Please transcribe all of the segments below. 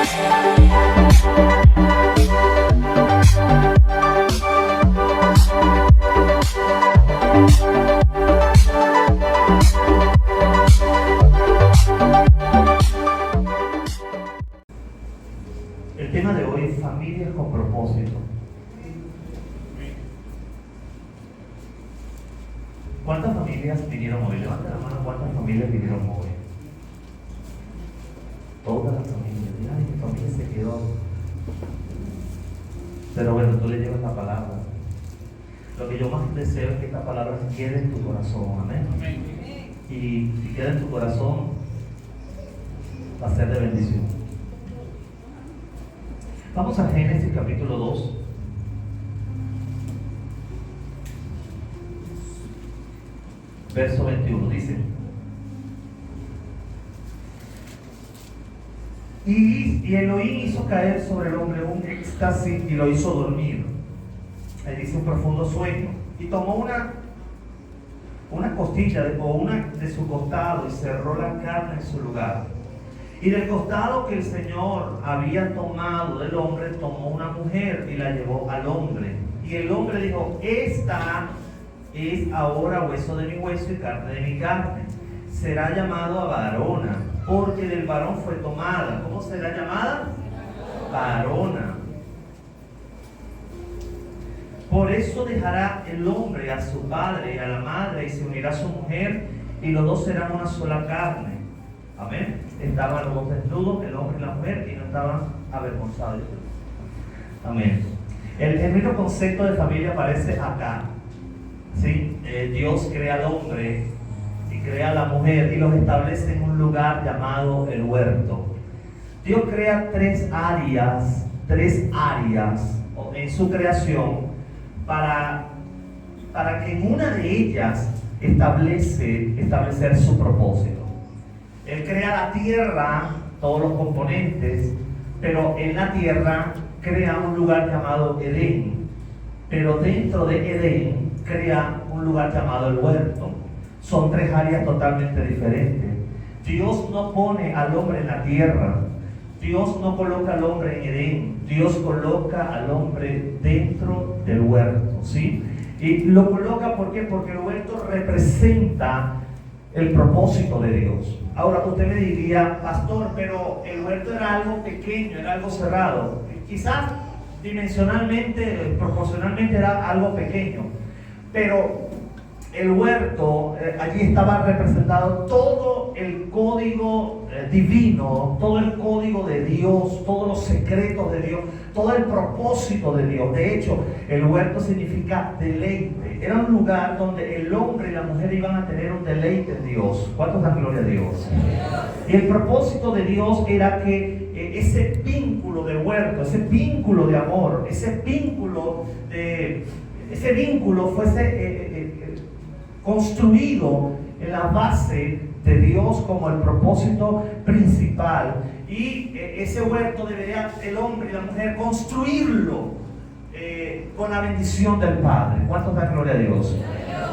El tema de hoy es familias con propósito. ¿Cuántas familias vinieron hoy? Levanta la mano, ¿cuántas familias vinieron hoy? Todas las familias. Mira, mi familia se quedó. Pero bueno, tú le llevas la palabra. Lo que yo más deseo es que esta palabra quede en tu corazón. Amén. Y si queda en tu corazón, va a ser de bendición. Vamos a Génesis capítulo 2. Verso 21 dice: Y Elohim hizo caer sobre el hombre un éxtasis y lo hizo dormir. Ahí dice un profundo sueño. Y tomó una costilla de su costado y cerró la carne en su lugar. Y del costado que el Señor había tomado del hombre, tomó una mujer y la llevó al hombre. Y el hombre dijo: esta es ahora hueso de mi hueso y carne de mi carne. Será llamado a varona, porque del varón fue tomada. ¿Cómo será llamada? Varona. Por eso dejará el hombre a su padre y a la madre y se unirá a su mujer, y los dos serán una sola carne. Amén. Estaban los dos desnudos, el hombre y la mujer, y no estaban avergonzados. Amén. El mismo concepto de familia aparece acá. ¿Sí? Dios crea al hombre y crea a la mujer y los establece en un lugar llamado el huerto. Dios crea tres áreas en su creación para que en una de ellas establecer su propósito. Él crea la tierra, todos los componentes, pero en la tierra crea un lugar llamado Edén. Pero dentro de Edén crea un lugar llamado el huerto. Son tres áreas totalmente diferentes. Dios no pone al hombre en la tierra. Dios no coloca al hombre en Edén. Dios coloca al hombre dentro del huerto, ¿sí? Y lo coloca, ¿por qué? Porque el huerto representa el propósito de Dios. Ahora usted me diría: pastor, pero el huerto era algo pequeño, era algo cerrado. Quizás dimensionalmente, proporcionalmente era algo pequeño, pero el huerto, allí estaba representado todo el código divino, todo el código de Dios, todos los secretos de Dios, todo el propósito de Dios. De hecho, el huerto significa deleite. Era un lugar donde el hombre y la mujer iban a tener un deleite en Dios. ¿Cuántos dan gloria a Dios? Y el propósito de Dios era que ese vínculo de huerto, ese vínculo de amor, ese vínculo fuese construido en la base de Dios como el propósito principal. Y ese huerto debería el hombre y la mujer construirlo con la bendición del Padre. ¿Cuántos dan gloria a Dios?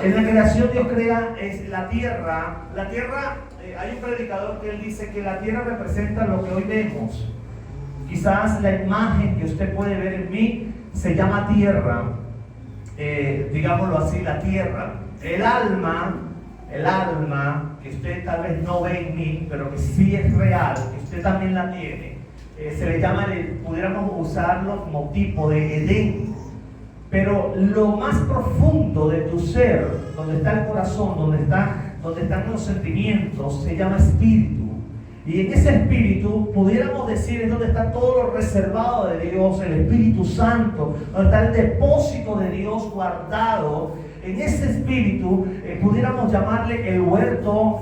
En la creación Dios crea la tierra. La tierra, hay un predicador que él dice que la tierra representa lo que hoy vemos. Quizás la imagen que usted puede ver en mí se llama tierra, digámoslo así, la tierra. El alma que usted tal vez no ve en mí, pero que sí es real, que usted también la tiene, se le llama, pudiéramos usarlo como tipo de Edén. Pero lo más profundo de tu ser, donde está el corazón, donde están los sentimientos, se llama espíritu. Y en ese espíritu, pudiéramos decir, es donde está todo lo reservado de Dios, el Espíritu Santo, donde está el depósito de Dios guardado. En ese espíritu, pudiéramos llamarle el huerto,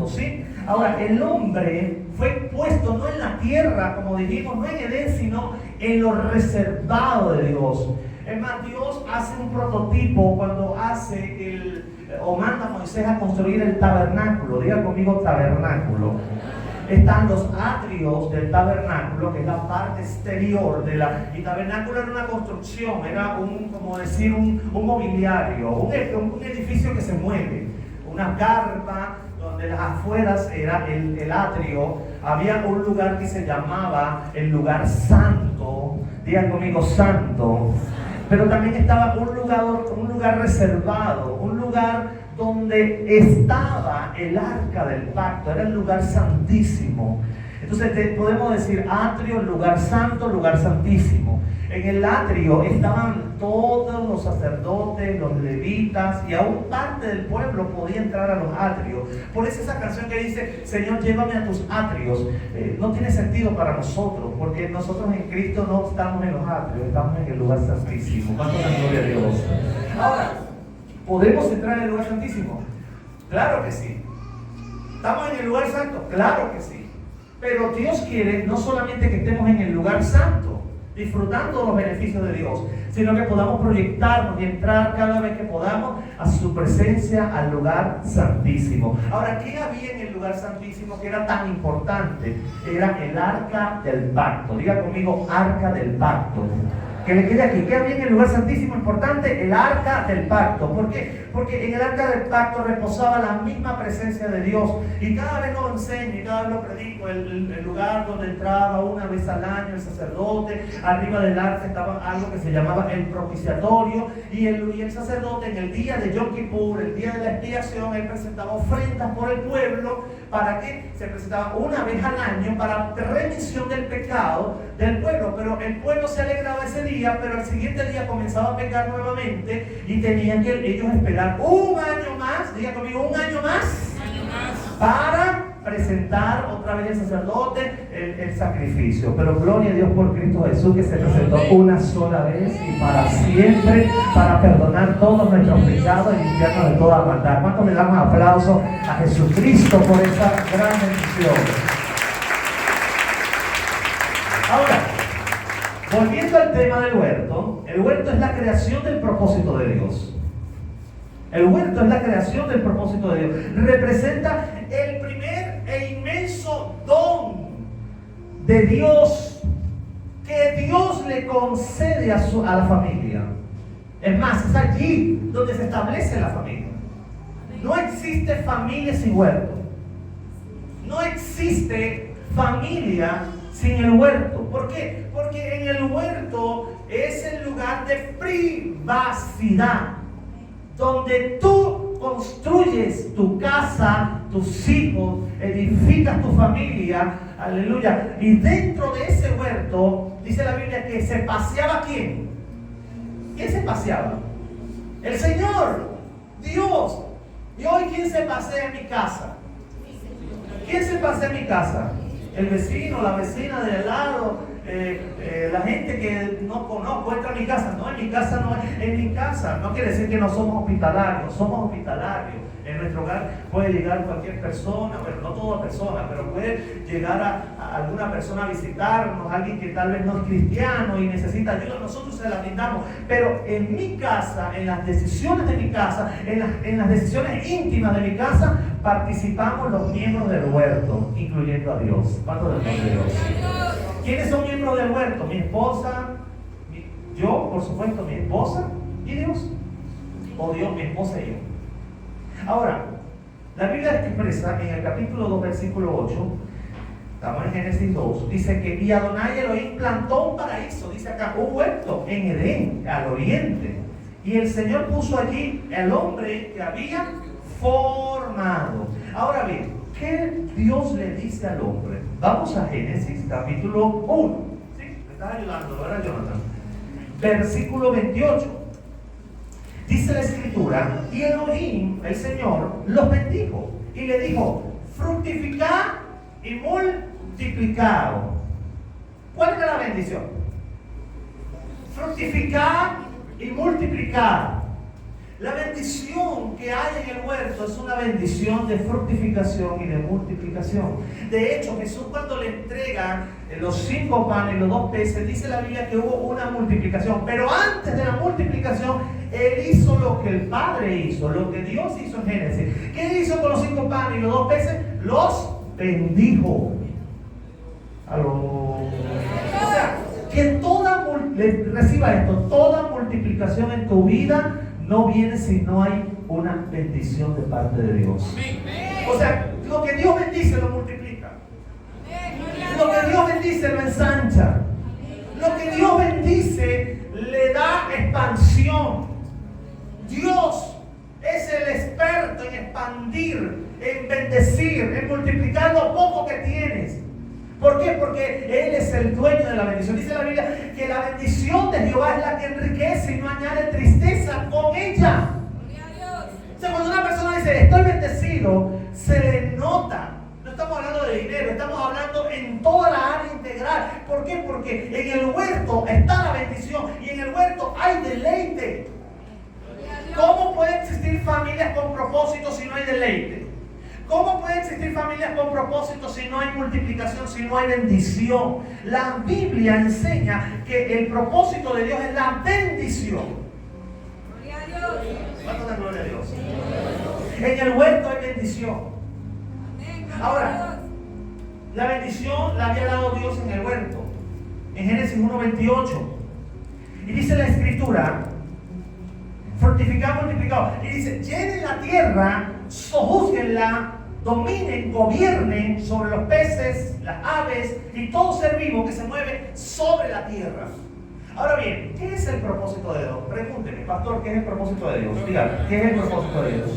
¿sí? Ahora, el hombre fue puesto no en la tierra, como dijimos, no en Edén, sino en lo reservado de Dios. Es más, Dios hace un prototipo cuando manda a Moisés a construir el tabernáculo. Diga conmigo tabernáculo. Están los atrios del tabernáculo, que es la parte exterior y tabernáculo era una construcción, era un mobiliario, un edificio que se mueve, una carpa donde las afueras era el atrio, había un lugar que se llamaba el lugar santo. Digan conmigo, santo. Pero también estaba un lugar reservado, un lugar donde estaba el arca del pacto, era el lugar santísimo. Entonces podemos decir atrio, lugar santo, lugar santísimo. En el atrio estaban todos los sacerdotes, los levitas, y aún parte del pueblo podía entrar a los atrios. Por eso esa canción que dice, Señor, llévame a tus atrios, no tiene sentido para nosotros, porque nosotros en Cristo no estamos en los atrios, estamos en el lugar santísimo. ¿Cuánto la gloria a Dios? Ahora, ¿podemos entrar en el lugar santísimo? Claro que sí. ¿Estamos en el lugar santo? Claro que sí. Pero Dios quiere no solamente que estemos en el lugar santo, disfrutando los beneficios de Dios, sino que podamos proyectarnos y entrar cada vez que podamos a su presencia, al lugar santísimo. Ahora, ¿qué había en el lugar santísimo que era tan importante? Era el arca del pacto. Diga conmigo, arca del pacto. Que le quede aquí. ¿Qué había en el lugar santísimo importante? El arca del pacto. ¿Por qué? Porque en el arca del pacto reposaba la misma presencia de Dios. Y cada vez lo enseño y cada vez lo predico. El lugar donde entraba una vez al año el sacerdote. Arriba del arca estaba algo que se llamaba el propiciatorio. Y el sacerdote en el día de Yom Kippur, el día de la expiación, él presentaba ofrendas por el pueblo. ¿Para qué? Se presentaba una vez al año para remisión del pecado del pueblo. Pero el pueblo se alegraba ese día, pero al siguiente día comenzaba a pecar nuevamente y tenían que ellos esperar un año más, diga conmigo, un año más, para presentar otra vez el sacerdote el sacrificio. Pero gloria a Dios por Cristo Jesús, que se presentó una sola vez y para siempre, para perdonar todos nuestros pecados y limpiarnos de toda maldad. ¿Cuánto le damos aplauso a Jesucristo por esa gran bendición? Ahora, volviendo al tema del huerto, el huerto es la creación del propósito de Dios. El huerto es la creación del propósito de Dios. Representa el primer e inmenso don de Dios que Dios le concede a la familia. Es más, es allí donde se establece la familia. No existe familia sin huerto. No existe familia sin el huerto. ¿Por qué? Porque en el huerto es el lugar de privacidad, donde tú construyes tu casa, tus hijos, edificas tu familia, aleluya. Y dentro de ese huerto, dice la Biblia que se paseaba ¿quién? ¿Quién se paseaba? El Señor, Dios. ¿Y hoy quién se pasea en mi casa? ¿Quién se pasea en mi casa? El vecino, la vecina de al lado, la gente que no conozco entra a mi casa. No, en mi casa no es. En mi casa no quiere decir que no somos hospitalarios, somos hospitalarios. En nuestro hogar puede llegar cualquier persona, pero no toda persona, pero puede llegar a alguna persona a visitarnos, alguien que tal vez no es cristiano y necesita ayuda, nosotros se la brindamos. Pero en mi casa, en las decisiones de mi casa, en las decisiones íntimas de mi casa, participamos los miembros del huerto, incluyendo a Dios. ¿Cuántos de Dios? ¿Quiénes son miembros del huerto? Mi esposa, yo, por supuesto, mi esposa y Dios. O Dios, mi esposa y yo. Ahora, la Biblia expresa en el capítulo 2, versículo 8, estamos en Génesis 2, dice que y Adonai Elohim plantó un paraíso, dice acá, un huerto en Edén, al oriente. Y el Señor puso allí el hombre que había formado. Ahora bien, ¿qué Dios le dice al hombre? Vamos a Génesis capítulo 1. ¿Sí? Me estás ayudando, ¿verdad, Jonathan? Versículo 28. Dice la escritura, y Elohim, el Señor, los bendijo y le dijo, fructificad y multiplicad. ¿Cuál era la bendición? Fructificad y multiplicad. La bendición que hay en el huerto es una bendición de fructificación y de multiplicación. De hecho, Jesús cuando le entrega los 5 panes y los 2 peces, dice la Biblia que hubo una multiplicación. Pero antes de la multiplicación, Él hizo lo que el Padre hizo, lo que Dios hizo en Génesis. ¿Qué hizo con los 5 panes y los 2 peces? Los bendijo. O sea, que reciba esto, toda multiplicación en tu vida no viene si no hay una bendición de parte de Dios. O sea, lo que Dios bendice lo multiplica. Lo que Dios bendice lo ensancha. Lo que Dios bendice le da expansión. Dios es el experto en expandir, en bendecir, en multiplicar lo poco que tienes. ¿Por qué? Porque Él es el dueño de la bendición. Dice la Biblia que la bendición de Jehová es la que enriquece y no añade tristeza con ella. O sea, cuando una persona dice estoy bendecido, se le nota. No estamos hablando de dinero, estamos hablando en toda la área integral. ¿Por qué? Porque en el huerto está la bendición y en el huerto hay deleite. ¿Cómo pueden existir familias con propósito si no hay deleite? ¿Cómo pueden existir familias con propósito si no hay multiplicación, si no hay bendición? La Biblia enseña que el propósito de Dios es la bendición. Gloria a Dios. ¿Cuánto da gloria a Dios? En el huerto hay bendición. Ahora, la bendición la había dado Dios en el huerto. En Génesis 1:28. Y dice la Escritura, fortificado, multiplicado. Y dice, llenen la tierra, sojúzguenla, dominen, gobiernen sobre los peces, las aves y todo ser vivo que se mueve sobre la tierra. Ahora bien, ¿qué es el propósito de Dios? Pregúnteme, pastor, ¿qué es el propósito de Dios? Diga, ¿qué es el propósito de Dios?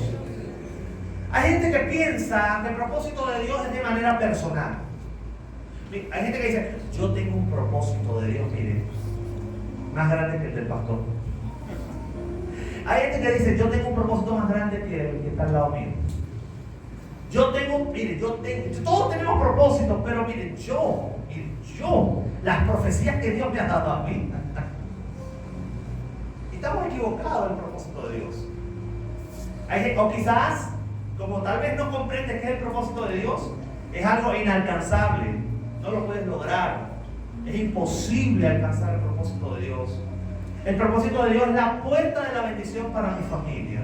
Hay gente que piensa que el propósito de Dios es de manera personal. Hay gente que dice, yo tengo un propósito de Dios, mire, más grande que el del pastor. Hay gente que dice, yo tengo un propósito más grande que el que está al lado mío. Todos tenemos propósitos, pero miren, yo, las profecías que Dios me ha dado a mí. Y estamos equivocados en el propósito de Dios. O quizás, como tal vez no comprendes qué es el propósito de Dios, es algo inalcanzable, no lo puedes lograr, es imposible alcanzar el propósito de Dios. El propósito de Dios es la puerta de la bendición para mi familia.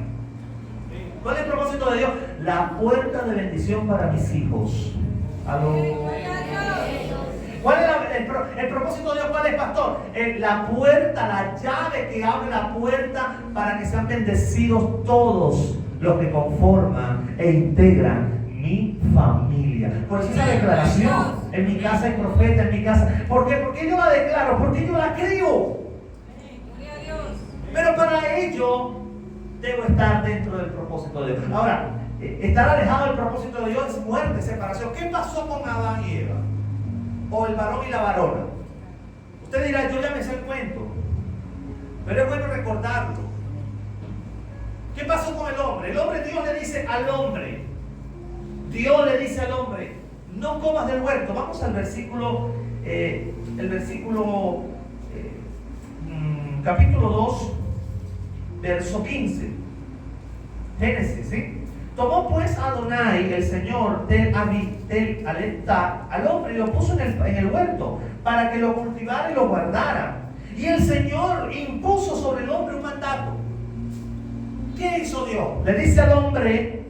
¿Cuál es el propósito de Dios? La puerta de bendición para mis hijos. ¿Aló? ¿Cuál es el propósito de Dios? ¿Cuál es, pastor? La puerta, la llave que abre la puerta para que sean bendecidos todos los que conforman e integran mi familia. Por eso esa declaración, en mi casa hay profeta, en mi casa. ¿Por qué? Porque yo la declaro, porque yo la creo. Pero para ello debo estar dentro del propósito de Dios. Ahora, estar alejado del propósito de Dios es muerte, separación. ¿Qué pasó con Adán y Eva? O el varón y la varona. Usted dirá, yo ya me sé el cuento, pero es bueno recordarlo. ¿Qué pasó con el hombre? El hombre, Dios le dice al hombre, no comas del huerto. Vamos al versículo, capítulo 2, verso 15. Génesis, ¿sí? Tomó pues Adonai, el Señor, del Alecta, al hombre y lo puso en el huerto para que lo cultivara y lo guardara. Y el Señor impuso sobre el hombre un mandato. ¿Qué hizo Dios? Le dice al hombre,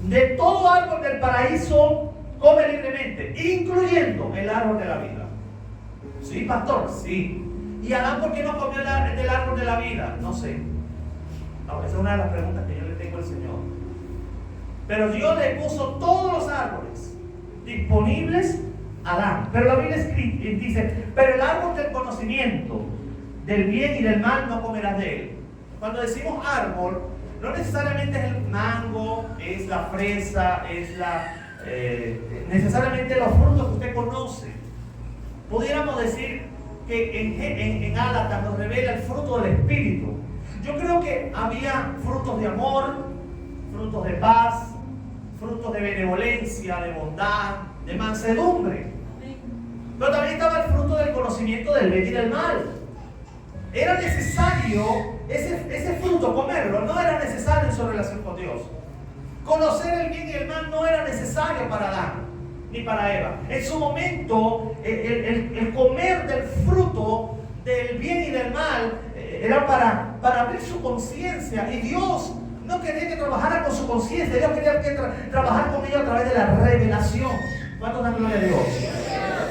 de todo árbol del paraíso come libremente, incluyendo el árbol de la vida. ¿Sí, pastor? Sí. ¿Y Adán por qué no comió del árbol de la vida? No sé. No, esa es una de las preguntas que yo le tengo al Señor. Pero Dios le puso todos los árboles disponibles a Adán. Pero la Biblia dice, pero el árbol del conocimiento del bien y del mal no comerás de él. Cuando decimos árbol, no necesariamente es el mango, es la fresa, es necesariamente los frutos que usted conoce. Pudiéramos decir que en Gálatas nos revela el fruto del Espíritu. Yo creo que había frutos de amor, frutos de paz, frutos de benevolencia, de bondad, de mansedumbre. Pero también estaba el fruto del conocimiento del bien y del mal. Era necesario ese fruto comerlo, no era necesario en su relación con Dios. Conocer el bien y el mal no era necesario para Adán ni para Eva. En su momento, el comer del fruto del bien y del mal era para abrir su conciencia, y Dios no quería que trabajara con su conciencia, Dios quería que trabajar con ellos a través de la revelación. ¿Cuántos dan gloria a Dios?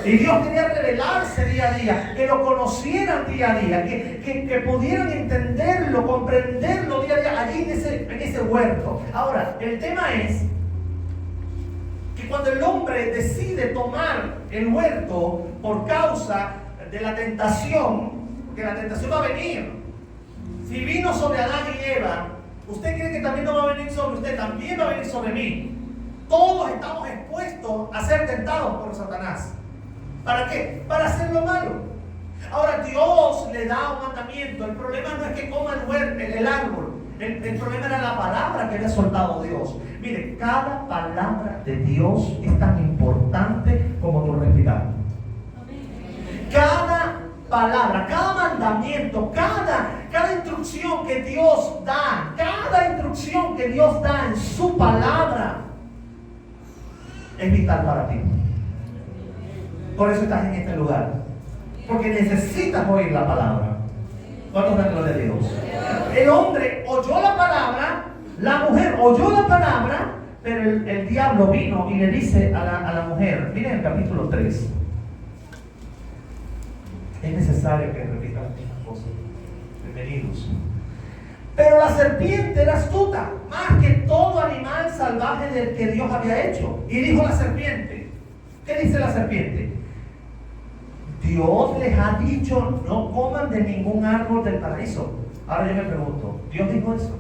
Y Dios quería revelarse día a día, que lo conocieran día a día, que pudieran entenderlo, comprenderlo día a día allí en ese huerto. Ahora, el tema es que cuando el hombre decide tomar el huerto por causa de la tentación, porque la tentación va a venir. Si vino sobre Adán y Eva, ¿usted cree que también no va a venir sobre usted? También va a venir sobre mí. Todos estamos expuestos a ser tentados por Satanás. ¿Para qué? Para hacer lo malo. Ahora Dios le da un mandamiento. El problema no es que coma el árbol. El problema era la palabra que había soltado Dios. Mire, cada palabra de Dios es tan importante como tu respirar. Cada palabra, cada mandamiento, cada instrucción que Dios da, cada instrucción que Dios da en su palabra es vital para ti. Por eso estás en este lugar, porque necesitas oír la palabra. ¿Cuántos dan gloria a Dios? El hombre oyó la palabra, la mujer oyó la palabra, pero el diablo vino y le dice a la mujer, miren el capítulo 3. Es necesario que repitan estas cosas. Bienvenidos. Pero la serpiente era astuta, más que todo animal salvaje del que Dios había hecho. Y dijo la serpiente, ¿qué dice la serpiente? Dios les ha dicho, no coman de ningún árbol del paraíso. Ahora yo me pregunto, ¿Dios dijo eso?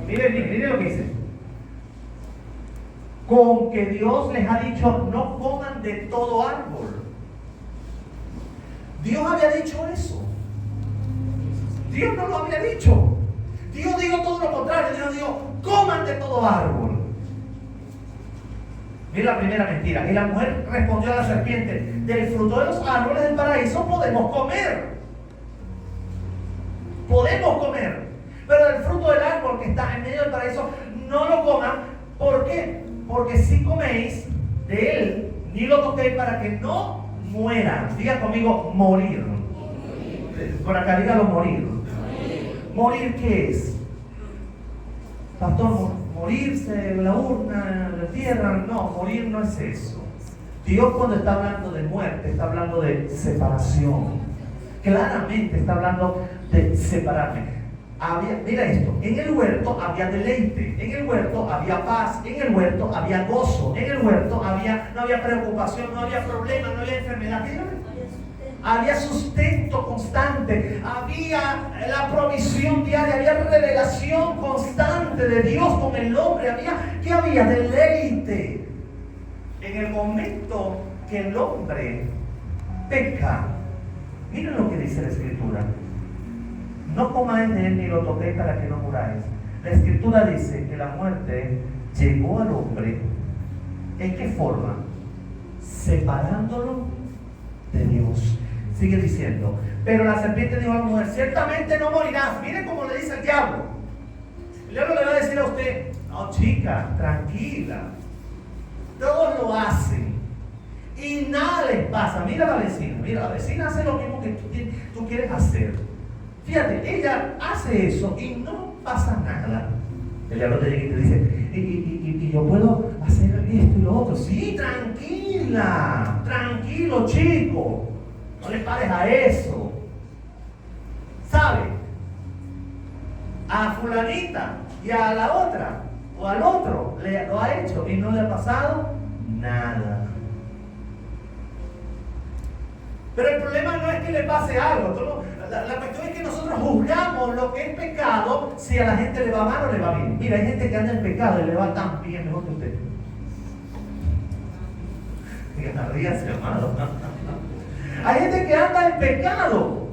Miren lo que dice. Con que Dios les ha dicho, no coman de todo árbol. Dios había dicho eso. Dios no lo había dicho. Dios dijo todo lo contrario. Dios dijo, coman de todo árbol. Mira la primera mentira. Y la mujer respondió a la serpiente, del fruto de los árboles del paraíso podemos comer. Podemos comer. Pero del fruto del árbol que está en medio del paraíso, no lo coman. ¿Por qué? Porque si coméis de él, ni lo toquéis para que no mueran. Diga conmigo, morir. Por acá dígalo, morir. ¿Morir qué es? Pastor, morirse en la urna, en la tierra. No, morir no es eso. Dios cuando está hablando de muerte, está hablando de separación. Claramente está hablando de separarme. Mira esto, en el huerto había deleite, en el huerto había paz, en el huerto había gozo, en el huerto no había preocupación, no había problema, no había enfermedad. Había sustento constante, había la provisión diaria, había revelación constante de Dios con el hombre, había deleite. En el momento que el hombre peca, miren lo que dice la Escritura: no comáis de él ni lo toquéis para que no muráis. La Escritura dice que la muerte llegó al hombre. ¿En qué forma? Separándolo de Dios. Sigue diciendo, pero la serpiente dijo a la mujer, ciertamente no morirás. Miren cómo le dice el diablo. El diablo le va a decir a usted, no chica, tranquila, todos lo hacen y nada les pasa. Mira la vecina hace lo mismo que tú quieres hacer. Fíjate, ella hace eso y no pasa nada. El diablo te llega y te dice, y yo puedo hacer esto y lo otro. Sí, tranquila, tranquilo chico, no le pares a eso. ¿Sabe? A fulanita y a la otra o al otro lo ha hecho y no le ha pasado nada. Pero el problema no es que le pase algo. La cuestión es que nosotros juzgamos lo que es pecado, si a la gente le va mal o le va bien. Mira, hay gente que anda en pecado y le va tan bien, mejor que usted. Ríase, amado. Hay gente que anda en pecado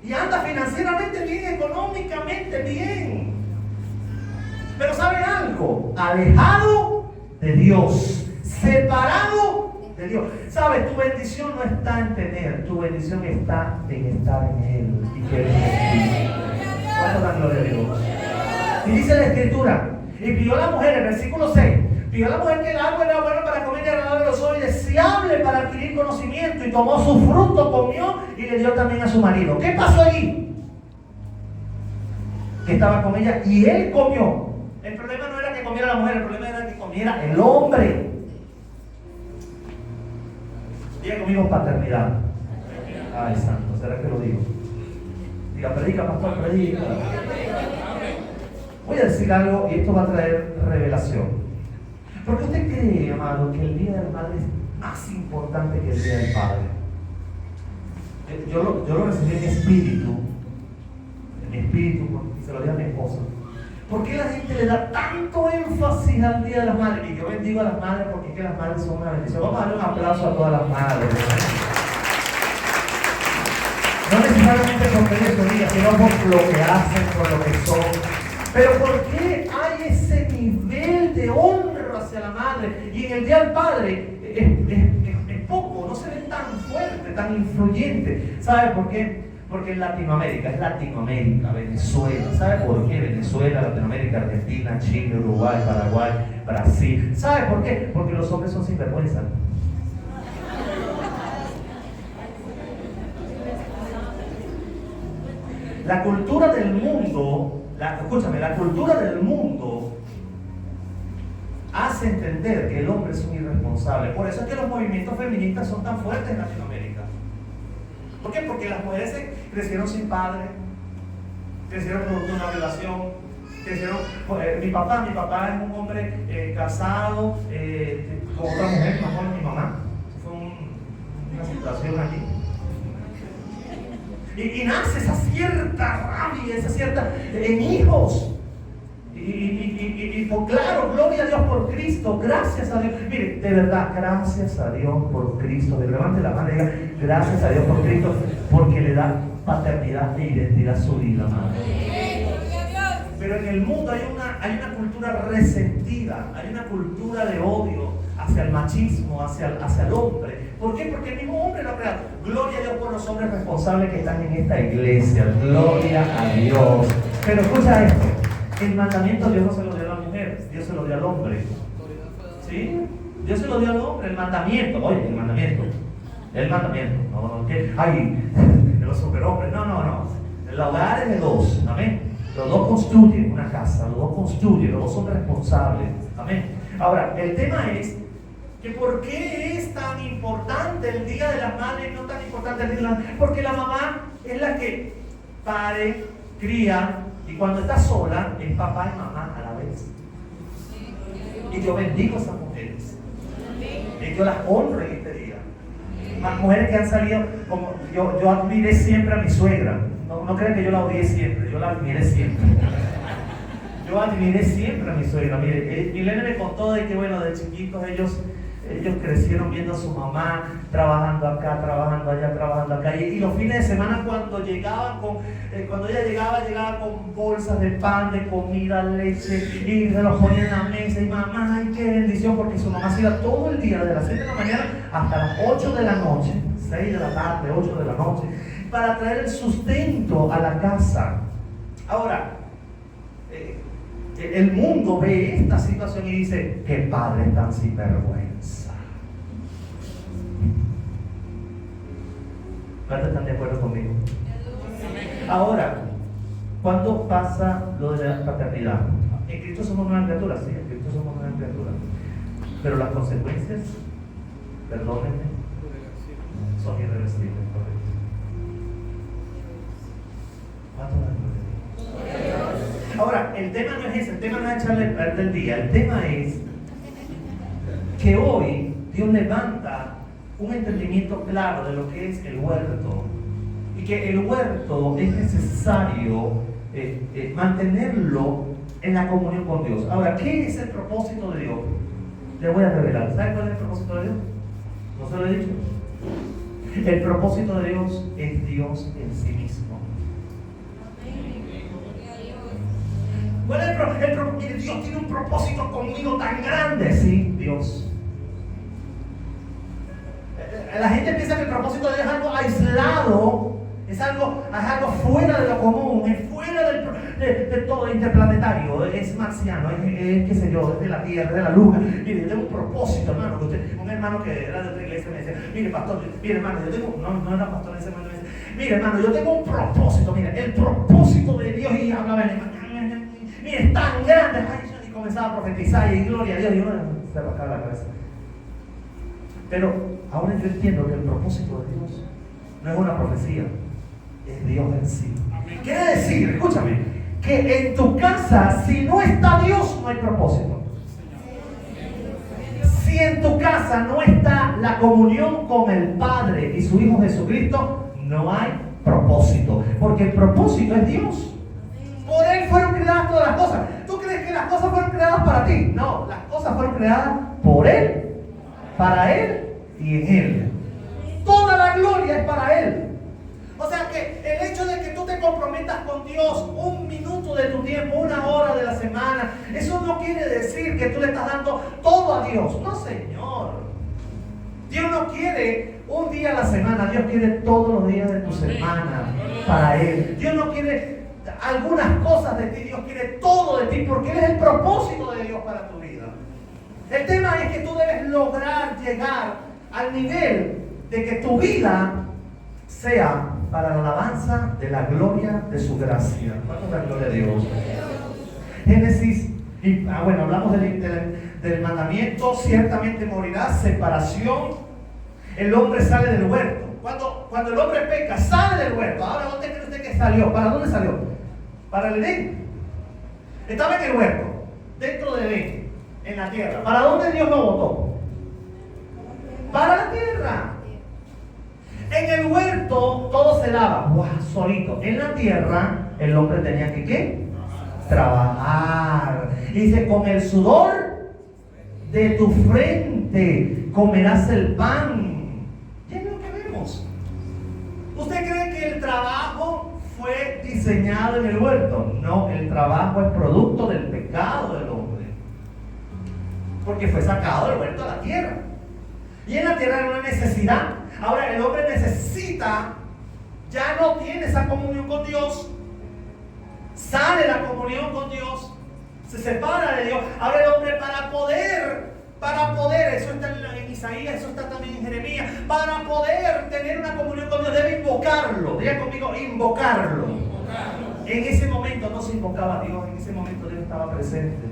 y anda financieramente bien, económicamente bien. Pero ¿saben algo? Alejado de Dios, separado de Dios. ¿Sabes? Tu bendición no está en tener, tu bendición está en estar en Él y que Él es. ¿Cuánto da gloria a Dios? Y dice la Escritura, y pidió la mujer, el versículo 6, pidió la mujer que el árbol era bueno para comer y agradable a los ojos y deseable para adquirir conocimiento, y tomó su fruto, comió y le dio también a su marido. ¿Qué pasó allí? Que estaba con ella y él comió. El problema no era que comiera la mujer, el problema era que comiera el hombre. Diga conmigo paternidad. Ay, santo, ¿será que lo digo? Diga, predica, pastor, predica. Voy a decir algo y esto va a traer revelación. ¿Por qué usted cree, amado, que el Día de la Madre es más importante que el Día del Padre? Yo lo recibí en mi espíritu, y se lo di a mi esposa. ¿Por qué la gente le da tanto énfasis al Día de las Madres? Y yo bendigo a las madres porque es que las madres son una bendición. Vamos a darle un aplauso a todas las madres. No necesariamente porque ellos son días, sino por lo que hacen, por lo que son. Pero ¿por qué hay ese nivel de honra hacia la madre? Y en el Día del Padre es poco, no se ve tan fuerte, tan influyente. ¿Sabe por qué? Porque en Latinoamérica, Venezuela. ¿Sabe por qué? Venezuela, Latinoamérica, Argentina, Chile, Uruguay, Paraguay, Brasil. ¿Sabe por qué? Porque los hombres son sinvergüenza. La cultura del mundo, la cultura del mundo hace entender que el hombre es un irresponsable. Por eso es que los movimientos feministas son tan fuertes en Latinoamérica. ¿Por qué? Porque las mujeres crecieron sin padre, crecieron producto de una violación, crecieron. Mi papá es un hombre casado con otra mujer, no con mi mamá. Fue una situación aquí. Y nace esa cierta rabia, esa cierta en hijos. Y claro, gloria a Dios por Cristo, gracias a Dios. Mire, de verdad, gracias a Dios por Cristo. Levante la mano y diga, gracias a Dios por Cristo, porque le da paternidad e identidad a su vida, madre. Pero en el mundo hay una cultura resentida, hay una cultura de odio hacia el machismo, hacia el hombre. ¿Por qué? Porque el mismo hombre lo ha creado. Gloria a Dios por los hombres responsables que están en esta iglesia. Gloria a Dios. Pero escucha esto. El mandamiento Dios no se lo dio a la mujer, Dios se lo dio al hombre. ¿Sí? Dios se lo dio al hombre, el mandamiento. Oye, el mandamiento. No, ¿qué? Ay, de los superhombres. No. El hogar es de dos. Amén. Los dos construyen una casa, los dos son responsables. Amén. Ahora, el tema es que ¿por qué es tan importante el Día de las Madres y no tan importante el Día de las Madres? Porque la mamá es la que pare, cría, y cuando está sola es papá y mamá a la vez. Y yo bendigo a esas mujeres. Y yo las honro en este día. Más mujeres que han salido, como yo admiré siempre a mi suegra. No crean que yo la odié siempre, yo la admiré siempre. Yo admiré siempre a mi suegra. Mire, Milena me contó de que, bueno, de chiquitos ellos crecieron viendo a su mamá trabajando acá, trabajando allá, trabajando acá. Y los fines de semana cuando ella llegaba con bolsas de pan, de comida, leche, y se los ponía en la mesa. Y mamá, ay, qué bendición, porque su mamá se iba todo el día, desde las 7 de la mañana hasta las 8 de la noche, 6 de la tarde, 8 de la noche, para traer el sustento a la casa. Ahora, el mundo ve esta situación y dice, qué padres tan sinvergüenza. ¿Cuántos están de acuerdo conmigo? Ahora, ¿cuándo pasa lo de la paternidad? En Cristo somos una criatura, sí, en Cristo somos una criatura. Pero las consecuencias, perdónenme, son irreversibles. ¿Cuántos están de acuerdo? Ahora, el tema no es ese, el tema no es echarle perder el día, el tema es que hoy Dios levanta un entendimiento claro de lo que es el huerto y que el huerto es necesario mantenerlo en la comunión con Dios. Ahora, ¿qué es el propósito de Dios? Le voy a revelar. ¿Sabe cuál es el propósito de Dios? ¿No se lo he dicho? El propósito de Dios es Dios en sí mismo. ¿Cuál es el propósito? Dios tiene un propósito conmigo tan grande. Sí, Dios. La gente piensa que el propósito de Dios es algo aislado, es algo fuera de lo común, es fuera de todo interplanetario, es marciano, es qué sé yo, es de la tierra, es de la luna. Mire, yo tengo un propósito, hermano. Un hermano que era de otra iglesia me decía, mire, pastor, mire, hermano, yo tengo, no era pastor en ese momento, me decía, mire, hermano, yo tengo un propósito, mire, el propósito de Dios, y hablaba en el mire, es tan grande, y comenzaba a profetizar, y gloria a Dios, y uno se arrancaba la cabeza. Pero ahora yo entiendo que el propósito de Dios no es una profecía, es Dios en sí. Quiere decir, escúchame, que en tu casa, si no está Dios, no hay propósito. casa no está la comunión con el Padre y su Hijo Jesucristo, no hay propósito. Porque el propósito es Dios. Por Él fueron creadas todas las cosas. ¿Tú crees que las cosas fueron creadas para ti? No, las cosas fueron creadas por Él, para Él y en Él. Toda la gloria es para Él. O sea que el hecho de que tú te comprometas con Dios un minuto de tu tiempo, una hora de la semana, eso no quiere decir que tú le estás dando todo a Dios. No, Señor. Dios no quiere un día a la semana, Dios quiere todos los días de tu semana para Él. Dios no quiere algunas cosas de ti, Dios quiere todo de ti, porque Él es el propósito de Dios para tu vida. El tema es que tú debes lograr llegar al nivel de que tu vida sea para la alabanza de la gloria de su gracia. ¿Cuánto es la gloria de Dios? Génesis, hablamos del mandamiento, ciertamente morirá, separación. El hombre sale del huerto. Cuando el hombre peca, sale del huerto. Ahora, ¿dónde cree usted que salió? ¿Para dónde salió? Para el Edén. Estaba en el huerto, dentro del Edén, en la tierra. ¿Para dónde Dios lo botó? Para la tierra. En el huerto todo se daba, solito. En la tierra el hombre tenía que ¿qué? Trabajar. Y dice, con el sudor de tu frente comerás el pan. Ya es lo que vemos. ¿Usted cree que el trabajo fue diseñado en el huerto? No, el trabajo es producto del pecado del hombre. Porque fue sacado del huerto a la tierra. Y en la tierra era una necesidad. Ahora el hombre necesita, ya no tiene esa comunión con Dios, sale la comunión con Dios, se separa de Dios. Ahora el hombre para poder, eso está en Isaías, eso está también en Jeremías, para poder tener una comunión con Dios debe invocarlo. Diga conmigo, invocarlo. En ese momento no se invocaba a Dios, en ese momento Dios estaba presente.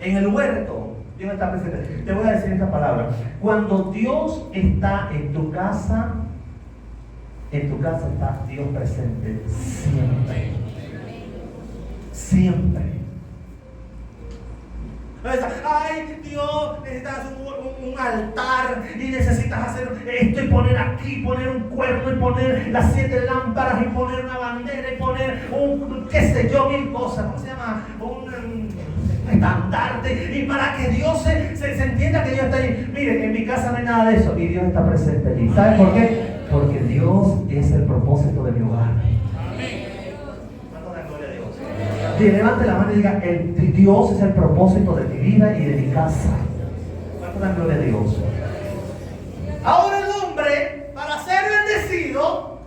En el huerto Dios está presente. Te voy a decir esta palabra. Cuando Dios está en tu casa está Dios presente siempre. Siempre. Ay, Dios, necesitas un altar y necesitas hacer esto y poner aquí, poner un cuerno y poner las 7 lámparas y poner una bandera y poner qué sé yo, 1000 cosas. ¿Cómo se llama? Un estandarte, y para que Dios se entienda que Dios está allí. Miren, en mi casa no hay nada de eso y Dios está presente allí. ¿Saben por qué? Porque Dios es el propósito de mi hogar. ¿Cuánto da gloria a Dios? Y levante la mano y diga, Dios es el propósito de mi vida y de mi casa. ¿Cuánto da gloria a Dios? Ahora el hombre, para ser bendecido,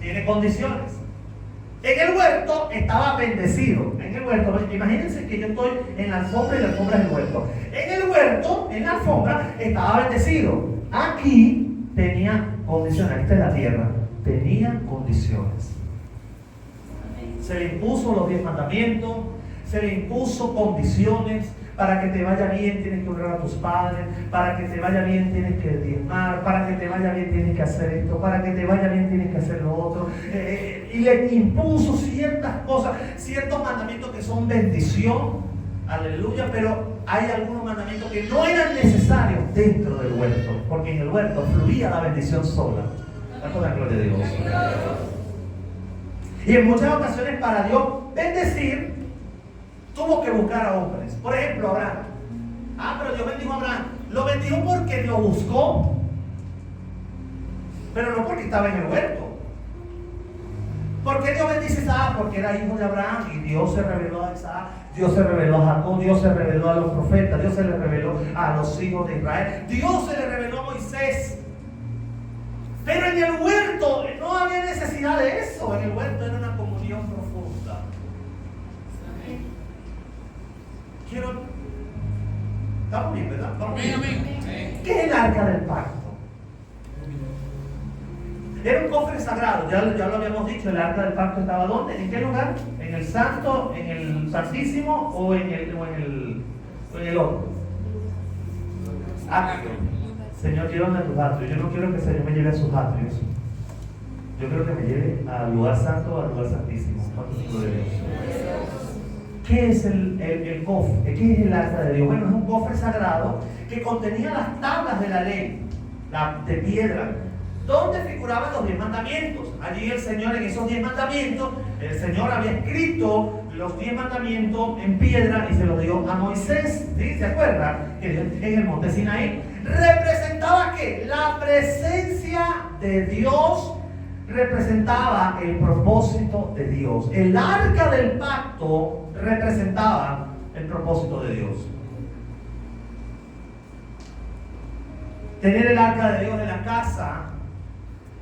tiene condiciones. En el huerto estaba bendecido. En el huerto, imagínense que yo estoy en la alfombra y la alfombra es el huerto. En el huerto, en la alfombra, estaba bendecido. Aquí tenía condiciones. Esta es la tierra. Tenía condiciones. Se le impuso los 10 mandamientos. Se le impuso condiciones. Para que te vaya bien tienes que honrar a tus padres. Para que te vaya bien tienes que diezmar. Para que te vaya bien tienes que hacer esto. Para que te vaya bien tienes que hacer lo otro. Y le impuso ciertas cosas, ciertos mandamientos que son bendición. Aleluya. Pero hay algunos mandamientos que no eran necesarios dentro del huerto. Porque en el huerto fluía la bendición sola. ¿Cuánto la gloria de Dios? Y en muchas ocasiones para Dios bendecir, tuvo que buscar a hombres. Por ejemplo, Abraham. Pero Dios bendijo a Abraham. Lo bendijo porque lo buscó. Pero no porque estaba en el huerto. ¿Por qué Dios bendice a Isaac? Porque era hijo de Abraham y Dios se reveló a Isaac. Dios se reveló a Jacob. Dios se reveló a los profetas. Dios se le reveló a los hijos de Israel. Dios se le reveló a Moisés. Pero en el huerto no había necesidad de eso. En el huerto era una comunión profunda. Estamos bien, ¿verdad? ¿Qué es el arca del pacto? Era un cofre sagrado, ya lo habíamos dicho. El arca del pacto estaba ¿dónde? ¿En qué lugar? ¿En el santo, en el santísimo o en el otro? Atrio. Señor, llévame a tus atrios. Yo no quiero que el Señor me lleve a sus atrios. Yo quiero que me lleve al lugar santo o al lugar santísimo. ¿Cuántos lo debemos? ¿qué es el cofre? ¿Qué es el arca de Dios? Bueno, es un cofre sagrado que contenía las tablas de la ley, de piedra, donde figuraban los 10 mandamientos. Allí el Señor, en esos 10 mandamientos, el Señor había escrito los 10 mandamientos en piedra y se los dio a Moisés. ¿Sí? ¿Se acuerdan? Que en el monte Sinaí representaba ¿qué? La presencia de Dios, representaba el propósito de Dios. El arca del pacto representaba el propósito de Dios. Tener el arca de Dios en la casa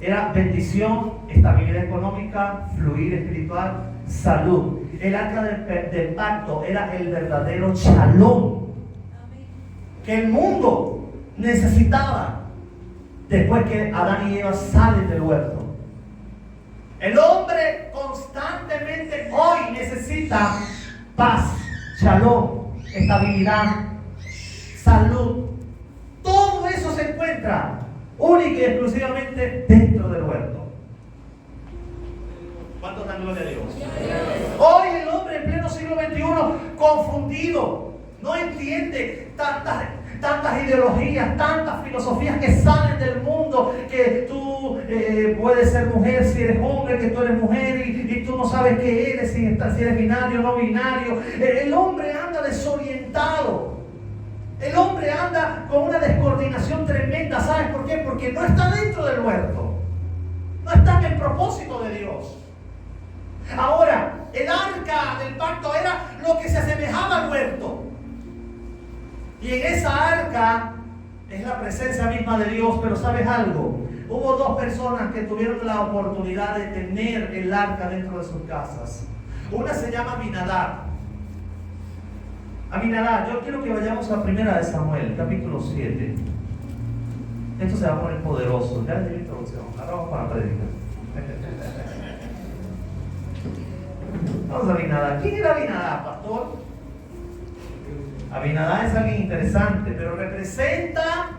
era bendición, estabilidad económica, fluir espiritual, salud. El arca del pacto era el verdadero shalom que el mundo necesitaba después que Adán y Eva salen del huerto. El hombre constantemente hoy necesita paz, shalom, estabilidad, salud. Todo eso se encuentra única y exclusivamente dentro del huerto. ¿Cuántos dan gloria a Dios? Hoy el hombre en pleno siglo XXI, confundido, no entiende tantas ideologías, tantas filosofías que salen del mundo, que tú puedes ser mujer si eres hombre, que tú eres mujer y tú no sabes qué eres, si eres binario o no binario. El hombre anda desorientado. El hombre anda con una descoordinación tremenda. ¿Sabes por qué? Porque no está dentro del huerto. No está en el propósito de Dios. Ahora, el arca del pacto era lo que se asemejaba al huerto. Y en esa arca es la presencia misma de Dios. Pero ¿sabes algo? Hubo dos personas que tuvieron la oportunidad de tener el arca dentro de sus casas. Una se llama Abinadab. Abinadab, yo quiero que vayamos a 1 de Samuel, capítulo 7. Esto se va a poner poderoso. Ya les di la introducción. Ahora vamos para la predica. Vamos a Abinadab. ¿Quién era Abinadab, pastor? Abinadab es alguien interesante, pero representa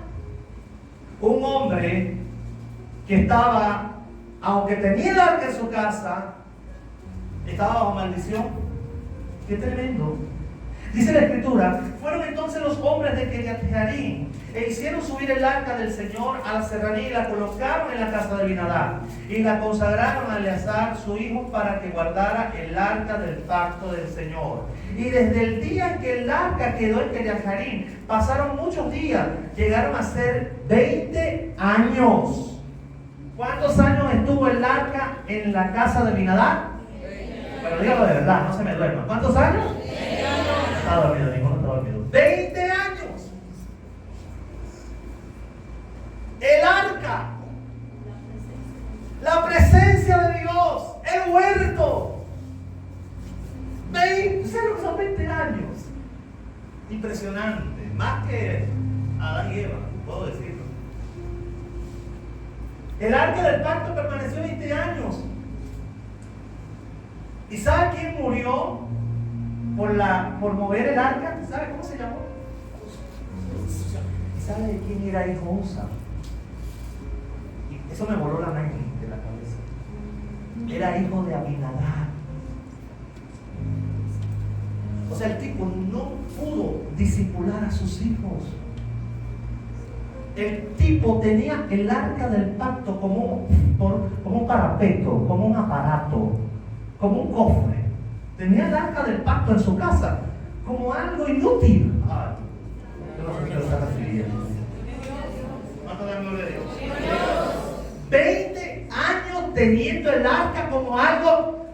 un hombre que estaba, aunque tenía el arca en su casa, estaba bajo maldición. ¡Qué tremendo! Dice la escritura: fueron entonces los hombres de Kiriat Jearim e hicieron subir el arca del Señor a la serranía y la colocaron en la casa de Abinadab y la consagraron a Eleazar su hijo para que guardara el arca del pacto del Señor. Y desde el día en que el arca quedó en Kiriat Jearim pasaron muchos días, llegaron a ser 20 años. ¿Cuántos años estuvo el arca en la casa de Abinadab? Pero dígalo de verdad, no se me duerma. ¿Cuántos años? Está dormido, ninguno está dormido. 20 años. El arca, la presencia de Dios, el huerto. ¿Sabes lo que son 20 años? Impresionante, más que Adán y Eva, puedo decirlo. El arca del pacto permaneció 20 años. ¿Y sabe quién murió por mover el arca? ¿Sabe cómo se llamó? ¿Y sabe de quién era hijo Usa? Y eso me voló la mente de la cabeza. Era hijo de Abinadab. O sea, el tipo no pudo discipular a sus hijos. El tipo tenía el arca del pacto como un parapeto, como un aparato, como un cofre. Tenía el arca del pacto en su casa como algo inútil. Yo no sé qué está refiriendo. ¿Cuánto da gloria a Dios? 20 años teniendo el arca como algo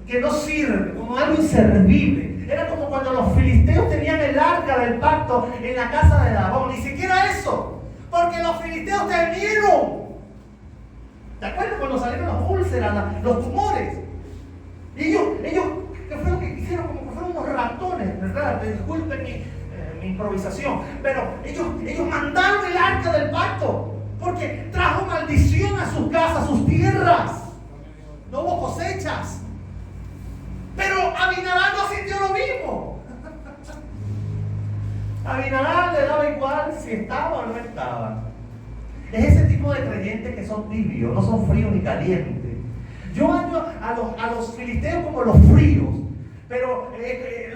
que no sirve, como algo inservible. Era como cuando los filisteos tenían el arca del pacto en la casa de Dagón. Ni siquiera eso, porque los filisteos temieron. ¿Te acuerdas cuando salieron las úlceras, los tumores? Y ellos, ¿qué fue lo que hicieron? Como que fueron unos ratones, ¿verdad? Disculpen mi improvisación, pero ellos mandaron el arca del pacto porque trajo maldición a sus casas, a sus tierras. No hubo cosechas. Pero Abinadab no sintió lo mismo. Abinadab le daba igual si estaba o no estaba. Es ese tipo de creyentes que son tibios, no son fríos ni calientes. Yo hallo a los filisteos como los fríos, pero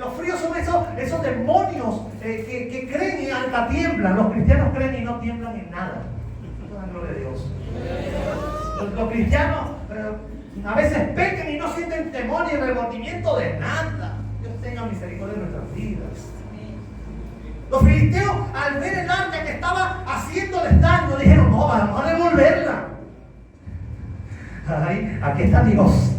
Los fríos son esos demonios que creen y hasta tiemblan. Los cristianos creen y no tiemblan en nada. Gloria a Dios. Los cristianos a veces pecan y no sienten temor ni remordimiento de nada. Dios tenga misericordia de nuestras vidas. Los filisteos, al ver el arca que estaba haciéndoles daño, dijeron: no, vamos a devolverla. Ay, aquí está Dios.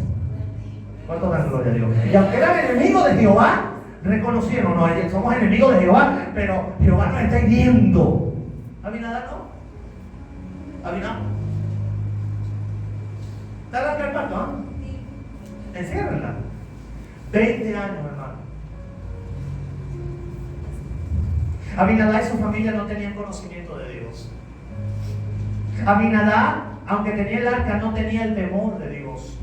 ¿Cuánto dan gloria a Dios? Y aunque eran enemigos de Jehová, reconocieron: no, somos enemigos de Jehová, pero Jehová nos está hiriendo. ¿Abinadab no? ¿Abinadab? ¿Está la carta, no? Enciérrenla. 20 años, hermano. Abinadab y su familia no tenían conocimiento de Dios. Abinadab, aunque tenía el arca, no tenía el temor de Dios.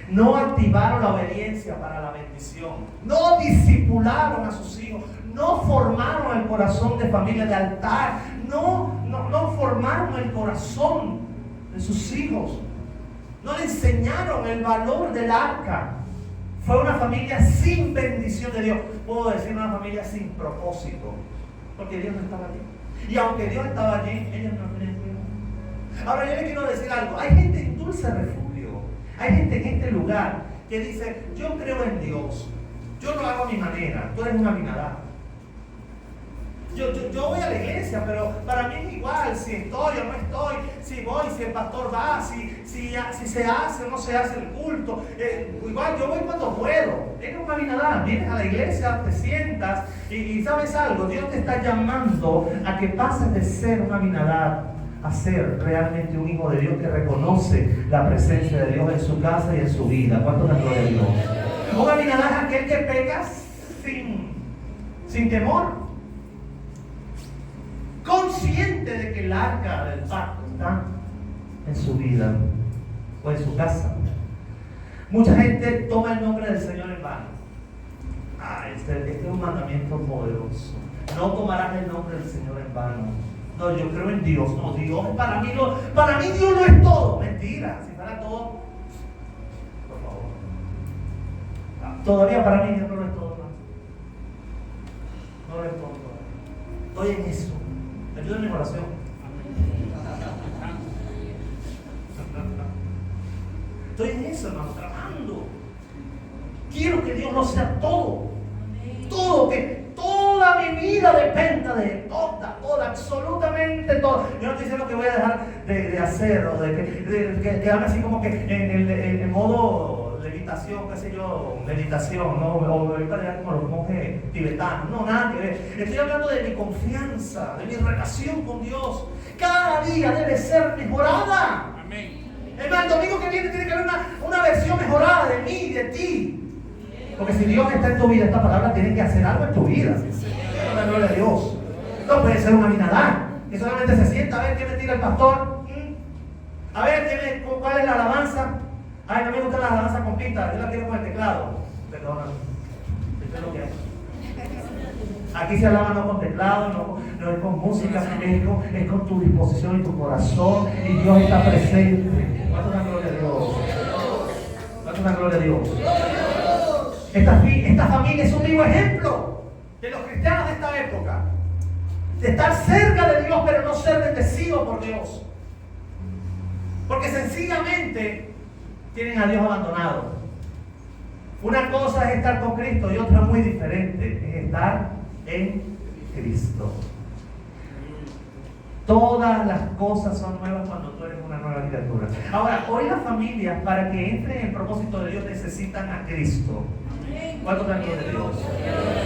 No activaron la obediencia para la bendición. No discipularon a sus hijos. No formaron el corazón de familia de altar. No formaron el corazón de sus hijos. No le enseñaron el valor del arca. Fue una familia sin bendición de Dios. Puedo decir una familia sin propósito. Porque Dios no estaba allí. Y aunque Dios estaba allí, ellos no tenían cuidado. Ahora yo le quiero decir algo. Hay gente en Dulce Refugio. Hay gente en este lugar que dice: yo creo en Dios. Yo lo hago a mi manera. Tú eres una Abinadab. Yo voy a la iglesia, pero para mí es igual si estoy o no estoy, si voy, si el pastor va, si se hace o no se hace el culto. Igual yo voy cuando puedo. Eres una Abinadab, vienes a la iglesia, te sientas y ¿sabes algo? Dios te está llamando a que pases de ser una Abinadab a ser realmente un hijo de Dios que reconoce la presencia de Dios en su casa y en su vida. ¿Cuánto te gloria a Dios? Un Abinadab es aquel que peca sin temor. Consciente de que el arca del pacto está en su vida o en su casa. Mucha gente toma el nombre del Señor en vano. Este es un mandamiento poderoso. No tomarás el nombre del Señor en vano. No, yo creo en Dios. No, Dios para mí Dios no es todo. Mentira. Si fuera todo, por favor. Todavía para mí Dios no lo es todo. No lo es todo. Estoy en eso. Ayúdenme en oración. Estoy en eso, hermano, trabajando. Quiero que Dios lo sea todo. Todo, que toda mi vida dependa de Él. Toda, absolutamente toda. Yo no estoy diciendo que voy a dejar de hacer o de quedarme así como que en el modo levitación, qué sé yo, meditación, ¿no? O voy para allá como los monjes tibetanos. No, nada que ver. Estoy hablando de mi confianza, de mi relación con Dios. Cada día debe ser mejorada. Amén. El domingo que viene tiene que haber una versión mejorada de mí y de ti. Porque si Dios está en tu vida, esta palabra tiene que hacer algo en tu vida. La gloria de Dios. No puede ser una Abinadab que solamente se sienta a ver qué me tira el pastor. A ver cuál es la alabanza. Ay, no me gusta la alabanza con pista, yo la quiero con el teclado. Perdona. Esto es lo que hay. Aquí se alaba no con teclado, no es con música, es con tu disposición y tu corazón. Y Dios está presente. ¿Cuánto es la gloria a Dios? ¿Cuánto es la gloria a Dios? Esta familia es un vivo ejemplo de los cristianos de esta época. De estar cerca de Dios, pero no ser bendecidos por Dios. Porque sencillamente tienen a Dios abandonado. Una cosa es estar con Cristo y otra muy diferente es estar en Cristo. Todas las cosas son nuevas cuando tú eres una nueva criatura. Ahora, hoy las familias, para que entren en el propósito de Dios, necesitan a Cristo. ¿Cuánto te gloria de Dios?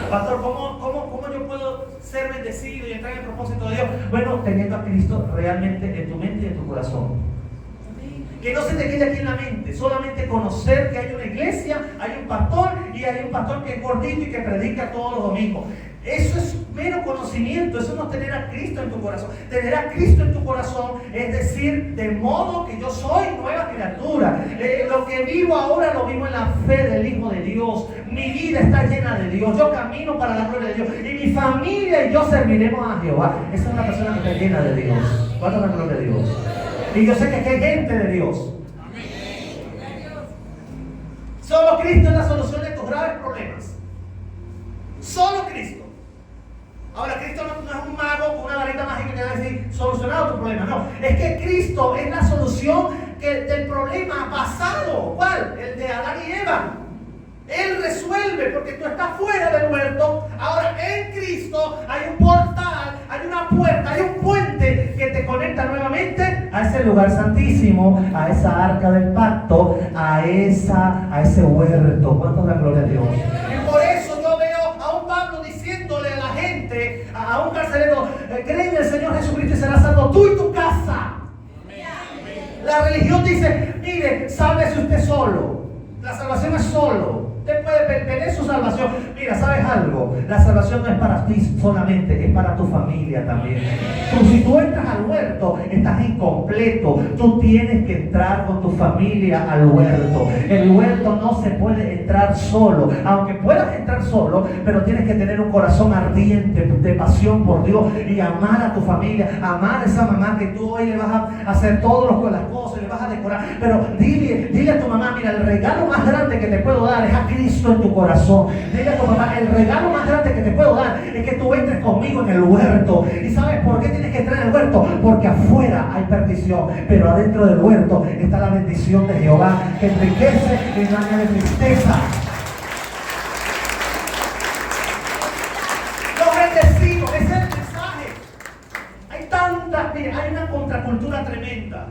Pastor, ¿cómo yo puedo ser bendecido y entrar en el propósito de Dios? Bueno, teniendo a Cristo realmente en tu mente y en tu corazón. Que no se te quede aquí en la mente, solamente conocer que hay una iglesia, hay un pastor y hay un pastor que es gordito y que predica todos los domingos. Eso es mero conocimiento, eso no es tener a Cristo en tu corazón. Tener a Cristo en tu corazón es decir, de modo que yo soy nueva criatura. Lo que vivo ahora lo vivo en la fe del Hijo de Dios. Mi vida está llena de Dios, yo camino para la gloria de Dios. Y mi familia y yo serviremos a Jehová. Esa es una persona que está llena de Dios. ¿Cuánto es la gloria de Dios? Y yo sé que aquí hay gente de Dios. Solo Cristo es la solución de tus graves problemas. Solo Cristo. Ahora, Cristo no es un mago con una varita mágica que va a decir, solucionado tu problema. No, es que Cristo es la solución del problema pasado. ¿Cuál? El de Adán y Eva. Él resuelve porque tú estás fuera del huerto. Ahora en Cristo hay un portal, hay una puerta, hay un puente que te conecta nuevamente a ese lugar santísimo, a esa arca del pacto, a ese huerto. ¿Cuánto da gloria a Dios? Y por eso yo veo a un Pablo diciéndole a la gente, a un carcelero, cree en el Señor Jesucristo y serás salvo tú y tu casa. La religión dice, mire, sálvese usted solo. La salvación es solo. Usted puede perder su salvación. Mira, ¿sabes algo? La salvación no es para ti solamente, es para tu familia también. Si tú entras al huerto, estás incompleto. Tú tienes que entrar con tu familia al huerto. El huerto no se puede entrar solo. Aunque puedas entrar solo, pero tienes que tener un corazón ardiente de pasión por Dios y amar a tu familia, amar a esa mamá que tú hoy le vas a hacer todas las cosas, le vas a decorar. Pero dile a tu mamá, mira, el regalo más grande que te puedo dar es a Cristo en tu corazón. Dile a tu mamá, el regalo más grande que te puedo dar es que tú entres conmigo en el huerto. ¿Y sabes por qué tienes que entrar en el huerto? Porque afuera hay perdición, pero adentro del huerto está la bendición de Jehová que enriquece en años de tristeza. Los bendecidos, ese es el mensaje. Hay una contracultura tremenda.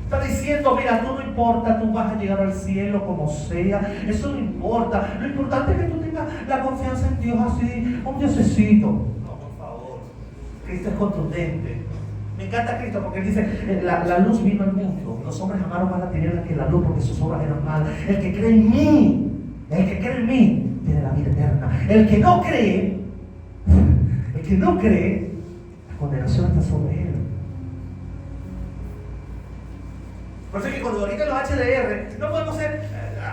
Está diciendo, mira, tú no importa, tú vas a llegar al cielo como sea, eso no importa. Lo importante es que tú tengas la confianza en Dios así, un diosecito. No, por favor. Cristo es contundente. Me encanta Cristo porque él dice, la luz vino al mundo. Los hombres amaron más la tiniebla que la luz porque sus obras eran malas. El que cree en mí, tiene la vida eterna. El que no cree, la condenación está sobre él. Por eso es que cuando ahorita los HDR no podemos ser,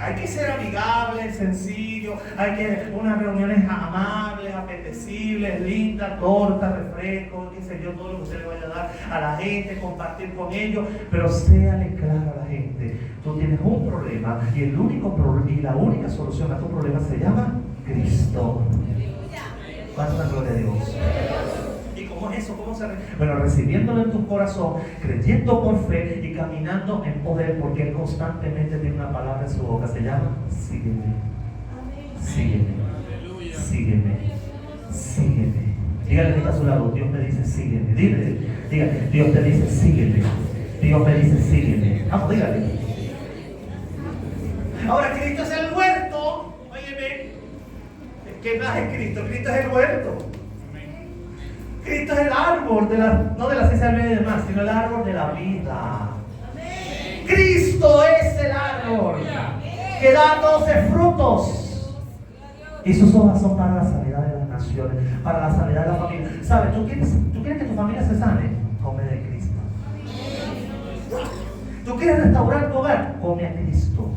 hay que ser amigables, sencillos, hay que unas reuniones amables, apetecibles, lindas, tortas, refrescos, qué sé yo, todo lo que usted le vaya a dar a la gente, compartir con ellos, pero séale claro a la gente, tú tienes un problema y la única solución a tu problema se llama Cristo. ¿Cuánta gloria a Dios? ¿Cómo es eso? ¿Cómo se Bueno, recibiéndolo en tu corazón, creyendo por fe y caminando en poder, porque Él constantemente tiene una palabra en su boca. Se llama sígueme. Sígueme. Sígueme. Sígueme. Dígale que está a su lado, Dios me dice sígueme. Dígale, Dios te dice sígueme. Dios me dice sígueme. Vamos, dígale. Ahora, Cristo es el huerto. Óyeme, ¿qué más es Cristo? Cristo es el huerto. Cristo es el árbol no de la ciencia del bien y del mal, sino el árbol de la vida. Amén. Cristo es el árbol que da 12 frutos. Y sus hojas son para la sanidad de las naciones, para la sanidad de la familia. ¿Sabes? ¿Tú quieres que tu familia se sane? Come de Cristo. ¿Tú quieres restaurar tu hogar? Come a Cristo.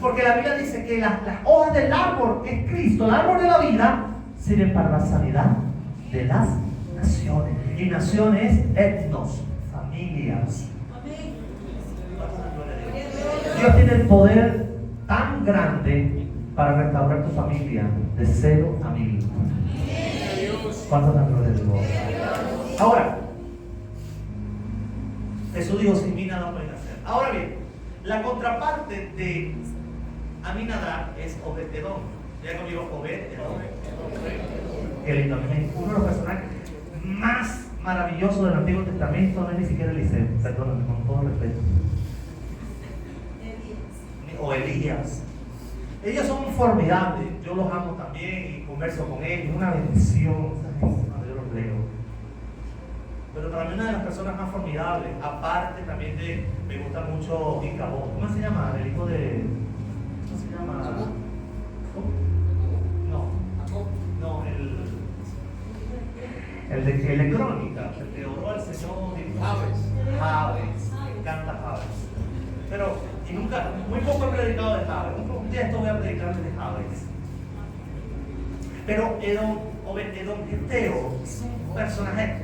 Porque la Biblia dice que las hojas del árbol, que es Cristo, el árbol de la vida, sirven para la sanidad de las naciones. Y naciones, etnos, familias. Dios tiene el poder tan grande para restaurar tu familia de 0 a 1000. ¿Cuántos dan gloria a Dios? Ahora, Jesús dijo, sin mí nada pueden hacer. Ahora bien, la contraparte de Aminadab es Obed-Edom. Ya conmigo, Obed-Edom. Qué lindo. Uno de los personajes más maravillosos del Antiguo Testamento no es ni siquiera Eliseo, perdóname, con todo respeto. O Elías. Ellos son formidables, yo los amo también y converso con ellos, una bendición, yo los leo. Pero para mí una de las personas más formidables, aparte también me gusta mucho Icabod. ¿Cómo se llama? El hijo de... ¿Cómo se llama? No, el de Crónica, el que oró al Señor y Jabes, me encanta Jabes. Pero, muy poco he predicado de Jabes. Un día esto voy a predicar de Jabes. Pero Edom Geteo es un personaje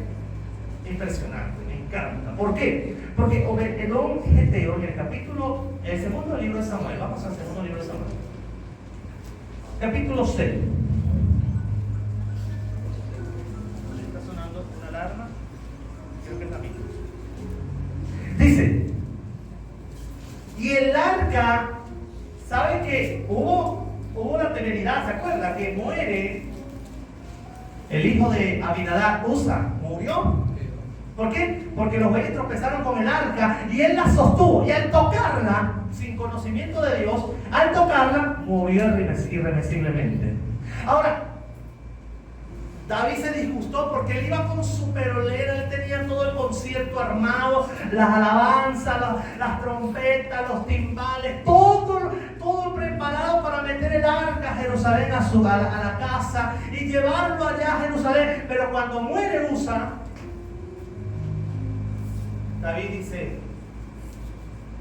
impresionante, me encanta. ¿Por qué? Porque Edom Geteo en el segundo libro de Samuel, vamos al segundo libro de Samuel, capítulo 6. el hijo de Abinadab, Usa, murió. ¿Por qué? Porque los bueyes tropezaron con el arca y él la sostuvo. Y al tocarla, sin conocimiento de Dios, al tocarla, murió irremisiblemente. Ahora, David se disgustó porque él iba con su perolera, él tenía todo el concierto armado, las alabanzas, las trompetas, los timbales, todo preparado para meter el arca a Jerusalén, a la casa y llevarlo allá a Jerusalén. Pero cuando muere Usa, David dice: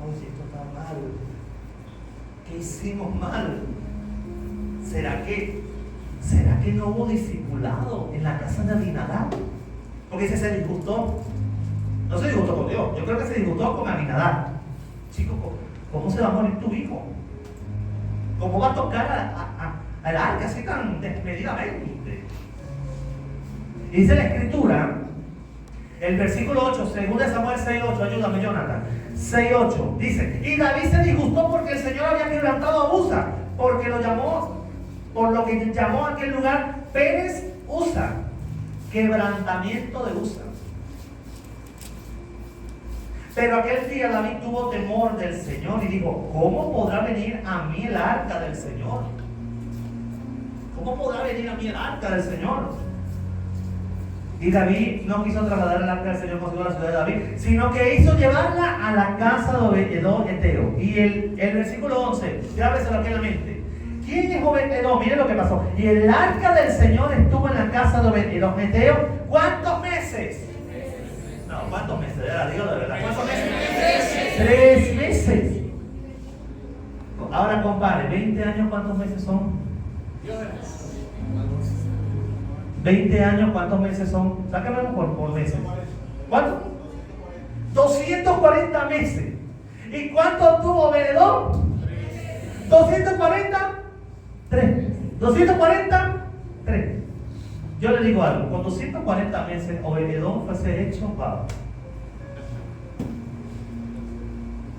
oye, esto está mal, ¿qué hicimos mal? ¿Será que no hubo discipulado en la casa de Abinadab? Porque dice, se disgustó. No se disgustó con Dios, yo creo que se disgustó con Abinadab. Chicos, ¿cómo se va a morir tu hijo? ¿Cómo va a tocar al arca así tan despedidamente? Y dice la escritura, el versículo 8, 2 Samuel 6:8, ayúdame Jonathan, 6:8, dice: y David se disgustó porque el Señor había quebrantado a Usa, porque lo llamó, por lo que llamó a aquel lugar Pérez Usa, quebrantamiento de Usa. Pero aquel día David tuvo temor del Señor y dijo: ¿cómo podrá venir a mí el arca del Señor? ¿Cómo podrá venir a mí el arca del Señor? Y David no quiso trasladar el arca del Señor consigo a la ciudad de David, sino que hizo llevarla a la casa de Obed-edom Eteo. Y el versículo 11, grábeselo aquí en la mente. ¿Quién es Obed-edom? Miren lo que pasó. Y el arca del Señor estuvo en la casa de Obed-edom Eteo. ¿Cuántos meses? No, ¿cuántos meses? Digo de verdad. ¿Cuántos meses? 3 meses. Ahora compare, 20 años, ¿cuántos meses son? 20 años, ¿cuántos meses son? Sácamelo por meses. ¿Cuánto? 240 meses. ¿Y cuánto tuvo Obed-edom? 243. 243. Yo le digo algo, con 240 meses Obed-edom fuese hecho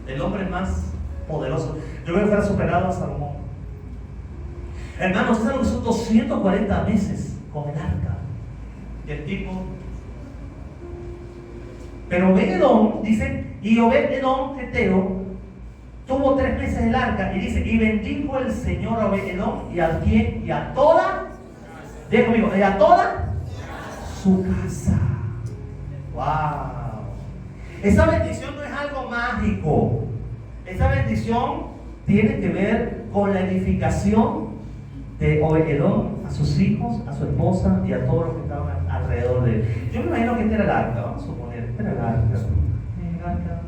el hombre más poderoso. Yo creo que fuera superado a Salomón. Hermanos, ¿saben lo que son 240 meses con el arca? Y el tipo. Pero Obed-edom, dice, y Obed-edom Eteo tuvo 3 meses el arca, y dice, y bendijo el Señor a Obed-edom y a quien, y a toda, diga conmigo, y a toda su casa. Wow. Esa bendición no es algo mágico. Esa bendición tiene que ver con la edificación de Obed-edom a sus hijos, a su esposa y a todos los que estaban alrededor de él. Yo me imagino que este era el arca, vamos a suponer, este era el arca. El arca.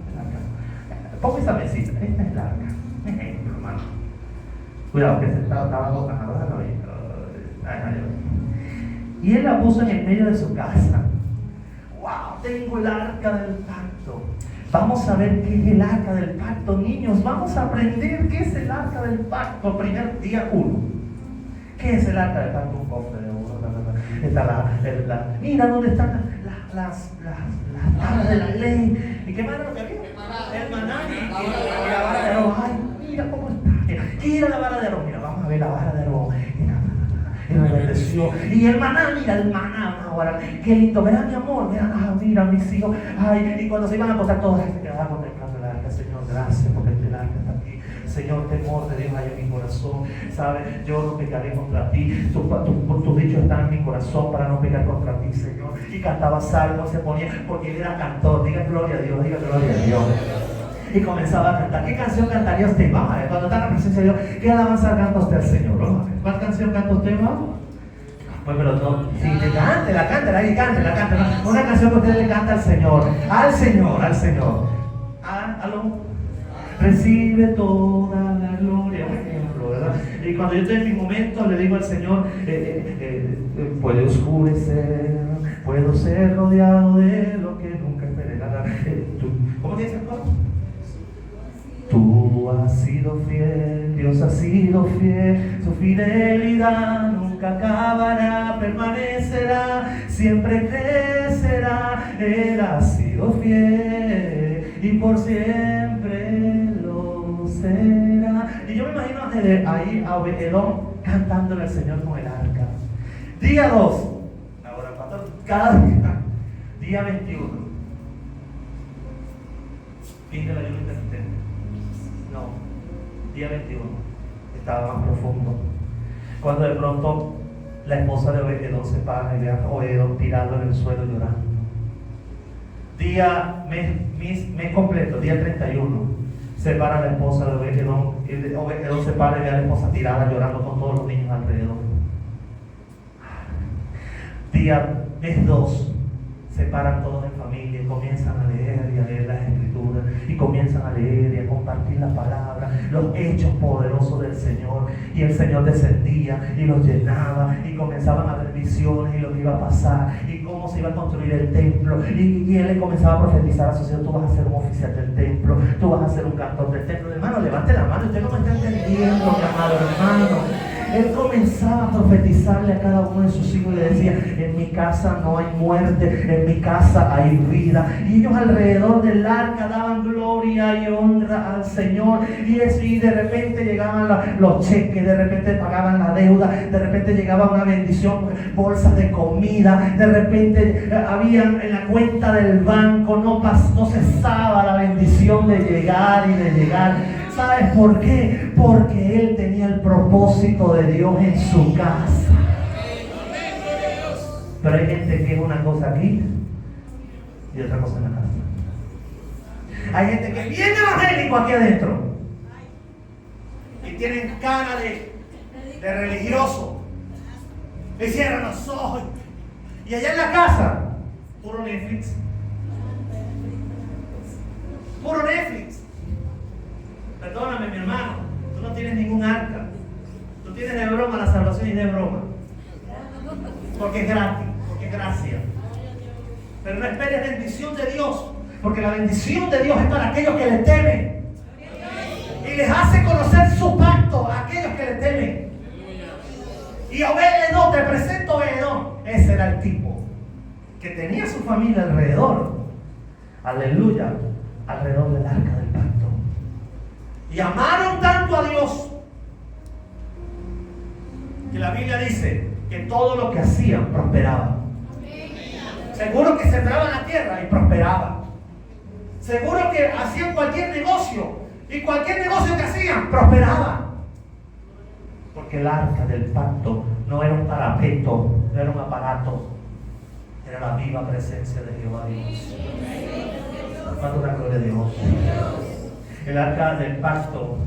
Pongo esa mesita, esta es el arca. Ejemplo, hermano. Cuidado, que se estaba botando. Y él la puso en el medio de su casa. ¡Wow! Tengo el arca del pacto. Vamos a ver qué es el arca del pacto, niños. Vamos a aprender qué es el arca del pacto. Primer día 1. ¿Qué es el arca del pacto? Un cofre de oro. Mira dónde están las tablas de la ley. ¿Y qué más era lo que había? El maná y la vara de Aarón. Ay, mira cómo está. Mira la vara de Aarón. Mira, vamos a ver la vara de Aarón. Y me obedeció. Y el maná, mira el maná ahora. Qué lindo. Verá mi amor. Mira mis hijos. Ay, y cuando se iban a acostar todos se quedaban contemplando el arca. Señor, gracias porque el arca está aquí. Señor, temor de Dios hay en mi corazón. ¿Sabes? Yo no pecaré contra ti. Tus dichos están en mi corazón para no pecar contra ti, Señor. Y cantaba salmos, se ponía, porque él era cantor. Diga gloria a Dios, diga gloria a Dios. Y comenzaba a cantar. ¿Qué canción cantaría usted? Vamos a ver, cuando está en la presencia de Dios, ¿qué alabanza canta usted al Señor? Vamos a ver. ¿Cuál canción canta usted, vamos? Pues, pero no, sí, la canta, ahí cántela. ¿No? Una canción que usted le canta al Señor. Al Señor. ¿Aló? Recibe toda la gloria, por ejemplo, ¿verdad? Y cuando yo estoy en mis momentos, le digo al Señor, puede oscurecer, puedo ser rodeado de lo que nunca esperé. ¿Cómo dice el coro? Tú has sido fiel, Dios ha sido fiel, su fidelidad nunca acabará, permanecerá, siempre crecerá. Él ha sido fiel y por siempre lo será. Y yo me imagino desde ahí a Obed-edom cantándole al Señor con el arca. Día 2, cada día, día 21, fin del ayuno intermitente. No, día 21, estaba más profundo. Cuando de pronto la esposa de Obed-Edom se para y ve a Obed-Edom tirado en el suelo llorando. Mes completo, día 31, se para la esposa de Obed-Edom, y Obed-Edom se para y ve a la esposa tirada llorando con todos los niños alrededor. Mes 2, se paran todos en familia y comienzan a leer y a leer las escrituras y comienzan a leer y a compartir la palabra, los hechos poderosos del Señor, y el Señor descendía y los llenaba y comenzaban a ver visiones y lo que iba a pasar y cómo se iba a construir el templo, y él le comenzaba a profetizar a su Señor: tú vas a ser un oficial del templo, tú vas a ser un cantor del templo. Hermano, levante la mano, usted no me está entendiendo, mi amado hermano. Él comenzaba a profetizarle a cada uno de sus hijos y le decía: en mi casa no hay muerte, en mi casa hay vida. Y ellos alrededor del arca daban gloria y honra al Señor. Y de repente llegaban los cheques, de repente pagaban la deuda, de repente llegaba una bendición, bolsas de comida, de repente habían en la cuenta del banco, no cesaba la bendición de llegar y de llegar. ¿Sabes por qué? Porque él tenía el propósito de Dios en su casa. Pero hay gente que es una cosa aquí y otra cosa en la casa. Hay gente que es bien evangélico aquí adentro y tienen cara de religioso, y cierran los ojos, y allá en la casa puro Netflix, puro Netflix. Perdóname, mi hermano, tú no tienes ningún arca. Tú tienes de broma la salvación, y de broma, porque es gratis, porque es gracia. Pero no esperes bendición de Dios, porque la bendición de Dios es para aquellos que le temen y les hace conocer su pacto a aquellos que le temen. Y Obed-Edom, te presento Obed-Edom, ese era el tipo que tenía su familia alrededor, aleluya, alrededor del arca del pacto. Y amaron tanto a Dios que la Biblia dice que todo lo que hacían prosperaba. Seguro que sembraban la tierra y prosperaba. Seguro que hacían cualquier negocio, y cualquier negocio que hacían prosperaba. Porque el arca del pacto no era un parapeto, no era un aparato, era la viva presencia de Jehová Dios. Cuando la gloria de Dios. El arca del pacto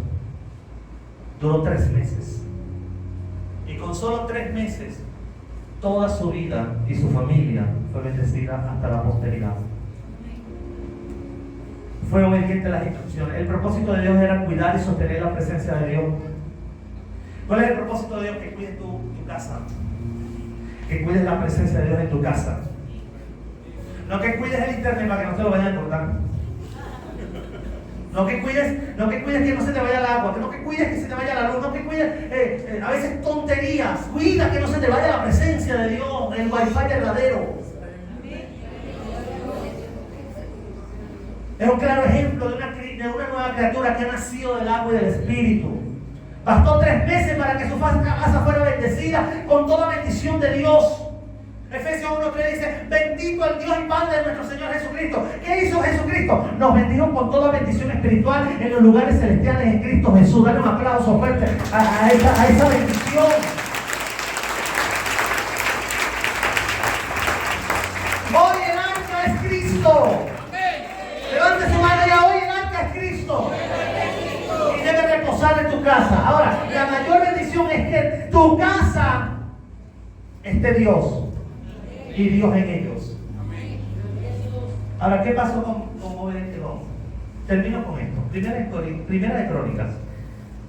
duró 3 meses. Y con solo 3 meses, toda su vida y su familia fue bendecida hasta la posteridad. Fue obediente a las instrucciones. El propósito de Dios era cuidar y sostener la presencia de Dios. ¿Cuál es el propósito de Dios? Que cuides tu casa. Que cuides la presencia de Dios en tu casa. No que cuides el internet para que no te lo vayan a cortar. No que cuides que no se te vaya el agua, no que cuides que se te vaya la luz, no que cuides a veces tonterías. Cuida que no se te vaya la presencia de Dios, el wifi verdadero. Es un claro ejemplo de una nueva criatura que ha nacido del agua y del Espíritu. Bastó 3 meses para que su casa fuera bendecida con toda bendición de Dios. Efesios 1:3 dice: bendito el Dios y Padre de nuestro Señor Jesucristo. ¿Qué hizo Jesucristo? Nos bendijo con toda bendición espiritual en los lugares celestiales en Cristo Jesús. Dale un aplauso fuerte a esa bendición. Hoy el arca es Cristo. Levante su mano ya. Hoy el arca es Cristo. Y debe reposar en tu casa. Ahora, la mayor bendición es que tu casa esté Dios y Dios en ellos. Ahora, ¿qué pasó con Obed-Edom? Termino con esto. Primera de Crónicas.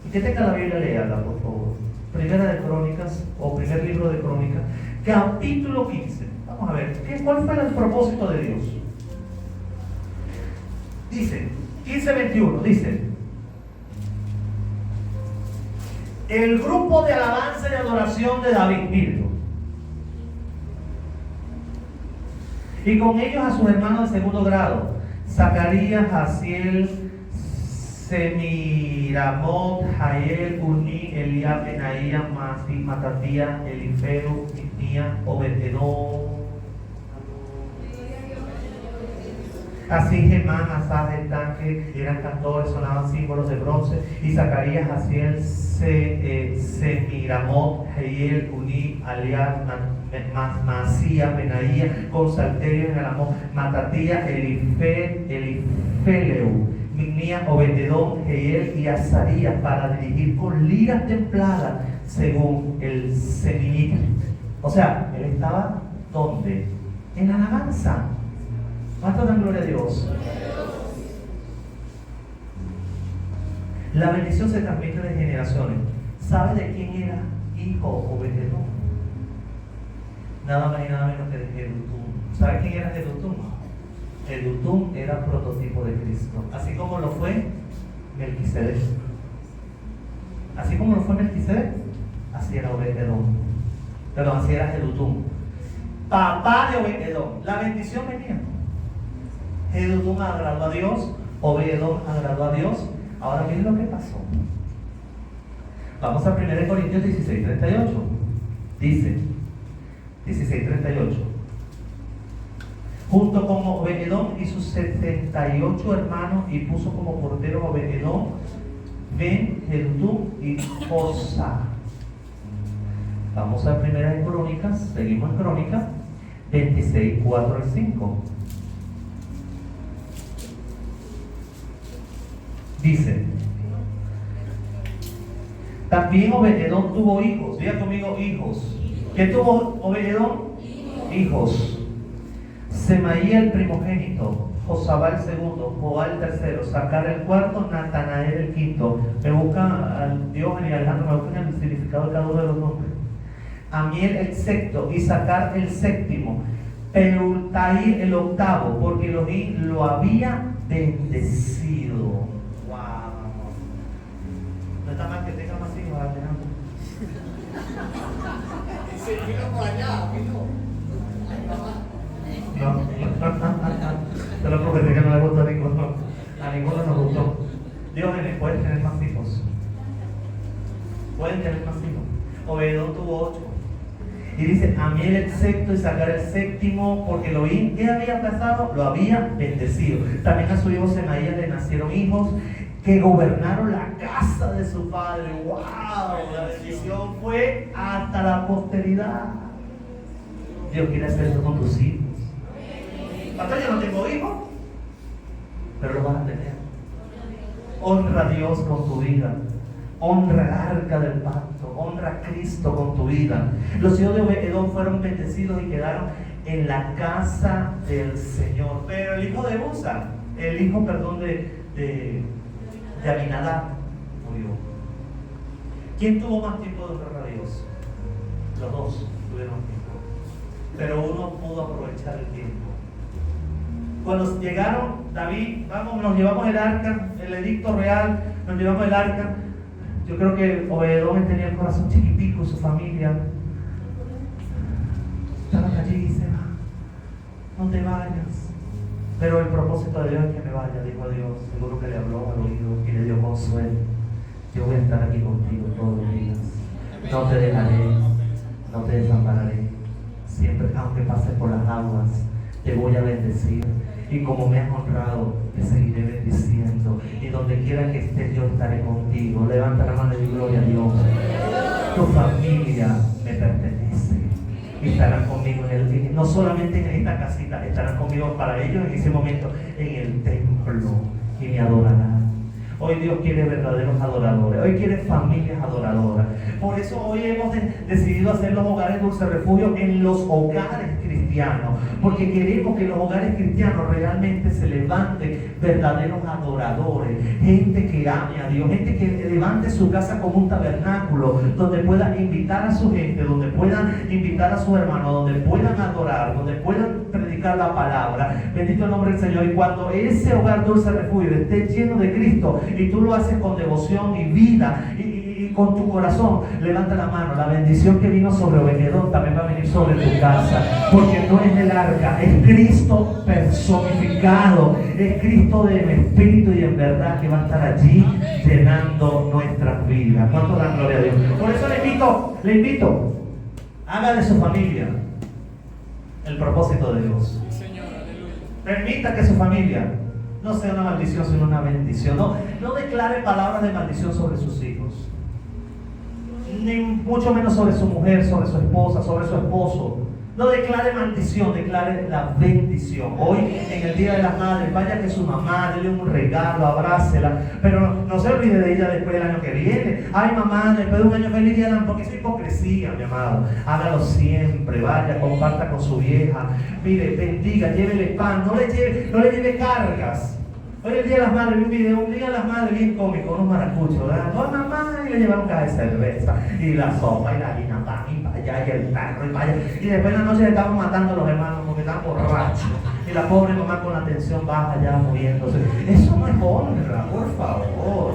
Y que tenga la Biblia, léala, por favor. Primera de Crónicas, o primer libro de Crónicas, capítulo 15. Vamos a ver, ¿cuál fue el propósito de Dios? Dice, 15:21, dice: el grupo de alabanza y adoración de David, Mirlo, y con ellos a sus hermanos de segundo grado, Zacarías, Jaciel, Semiramot, Jael, Uni, Eliab, Benaía, Matatías, Elifero, Mitía, Obed-Edom, Así Gemán, Asaf, Etán, que eran cantores, sonaban símbolos de bronce, y Zacarías, Asiel, Semiramot, Jehiel, Uní, Aliad, Masía, Benaía, con salterio en Aramón, Matatía, Elifeleu, Mignia, Obededón, Jehiel y Azarías, para dirigir con liras templadas según el seminita. O sea, él estaba ¿dónde? En alabanza. ¿Cuánto dan gloria a Dios? La bendición se transmite de generaciones. ¿Sabe de quién era hijo Obededón? Nada más y nada menos que de Jedutum. ¿Sabe quién era Jedutum? Jedutum era prototipo de Cristo, así como lo fue Melquisedec. Así como lo fue Melquisedec, así era Obededón. Perdón, así era Jedutum, papá de Obededón. La bendición venía. Jedutum agradó a Dios, Obededón agradó a Dios. Ahora miren lo que pasó. Vamos a 1 Corintios 16:38. Dice 16:38. Junto con Obededón y sus 78 hermanos, y puso como portero Obededón, Ben, Jedutum y Josa. Vamos a 1 Crónicas, seguimos en Crónicas 26, 4 al 5. Dice: también Obededón tuvo hijos. Diga conmigo, hijos. ¿Qué tuvo Obededón? Hijos. Semaía el primogénito, Josabá el segundo, Joal el tercero, Sacar el cuarto, Natanael el quinto. Me buscan al Diógenes y Alejandro, me buscan el significado de cada uno de los nombres. Amiel el sexto, Isacar el séptimo, Peultaí el octavo, porque Elohim lo había bendecido. Wow. No está mal que tenga más hijos, Alejandro. Se vino por allá, vino. No, te lo prometí que no le gustó a ninguno. A ninguno nos gustó. Diógenes, pueden tener más hijos. Pueden tener más hijos. Obededón tuvo 8. Y dice: Amiel el sexto y Sacar el séptimo, porque Elohim, ¿qué había pasado? Lo había bendecido. También a su hijo Semaías le nacieron hijos que gobernaron la casa de su padre. ¡Wow! La bendición fue hasta la posteridad. Dios quiere hacer eso con tus hijos. Pastor, yo no tengo hijos, pero lo vas a tener. Honra a Dios con tu vida. Honra el arca del pacto. Honra a Cristo con tu vida. Los hijos de Obededón fueron bendecidos y quedaron en la casa del Señor. Pero el hijo de Uza, el hijo, perdón, de Aminadab, murió. ¿Quién tuvo más tiempo de honrar a Dios? Los dos tuvieron tiempo, pero uno pudo aprovechar el tiempo. Cuando llegaron, David, vamos, nos llevamos el arca, el edicto real, nos llevamos el arca. Yo creo que Obededón tenía el corazón chiquitico, su familia. Estaban allí y se va. No te vayas. Pero el propósito de Dios es que me vaya, dijo a Dios. Seguro que le habló al oído y le dio consuelo. Yo voy a estar aquí contigo todos los días. No te dejaré, no te desampararé. Siempre, aunque pases por las aguas, te voy a bendecir. Y como me has honrado, te seguiré bendiciendo. Y donde quiera que estés, yo estaré contigo. Levanta la mano y di gloria a Dios. Tu familia me pertenece. Y estarán conmigo no solamente en esta casita, estarán conmigo para ellos en ese momento en el templo. Y me adorarán. Hoy Dios quiere verdaderos adoradores. Hoy quiere familias adoradoras. Por eso hoy hemos decidido hacer los hogares Dulce Refugio en los hogares cristianos. Porque queremos que los hogares cristianos realmente se levanten verdaderos adoradores. Gente que ame a Dios. Gente que levante su casa como un tabernáculo. Donde puedan invitar a su gente. Donde puedan invitar a sus hermanos. Donde puedan adorar. Donde puedan predicar la palabra. Bendito el nombre del Señor. Y cuando ese hogar Dulce Refugio esté lleno de Cristo, y tú lo haces con devoción y vida y con tu corazón, levanta la mano. La bendición que vino sobre Obededón también va a venir sobre tu casa, porque no es el arca, es Cristo personificado, es Cristo de espíritu y en verdad que va a estar allí llenando nuestras vidas. ¿Cuánto dan gloria a Dios? Por eso le invito, haga de su familia el propósito de Dios. Permita que su familia no sea una maldición, sino una bendición. No declare palabras de maldición sobre sus hijos, ni mucho menos sobre su mujer, sobre su esposa, sobre su esposo. No declare maldición, declare la bendición. Hoy, en el Día de las Madres, vaya que su mamá, dele un regalo, abrácela, pero no se olvide de ella después del año que viene. Ay, mamá, después de un año feliz día, porque es hipocresía, mi amado. Hágalo siempre, vaya, comparta con su vieja. Mire, bendiga, llévele pan, no le lleve cargas. Hoy el Día de las Madres, vi un video, un Día de las Madres bien cómico, unos maracuchos, ¿verdad? No, mamá, y le llevaron caja de cerveza, y la sopa, y la harina, pan, y para allá, y el perro, y para allá. Y después en la noche le estaban matando a los hermanos porque estaban borrachos. Y la pobre mamá con la tensión baja ya muriéndose. Eso no es honra, por favor.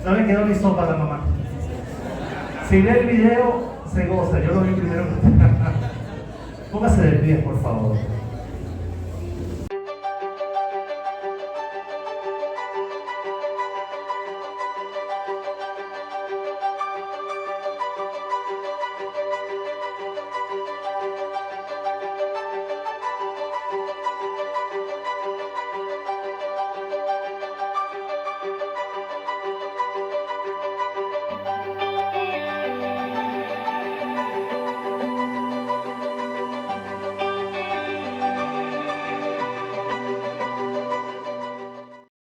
No le quedó ni sopa a la mamá. Si ve el video, se goza. Yo lo vi primero. Póngase de pie, por favor.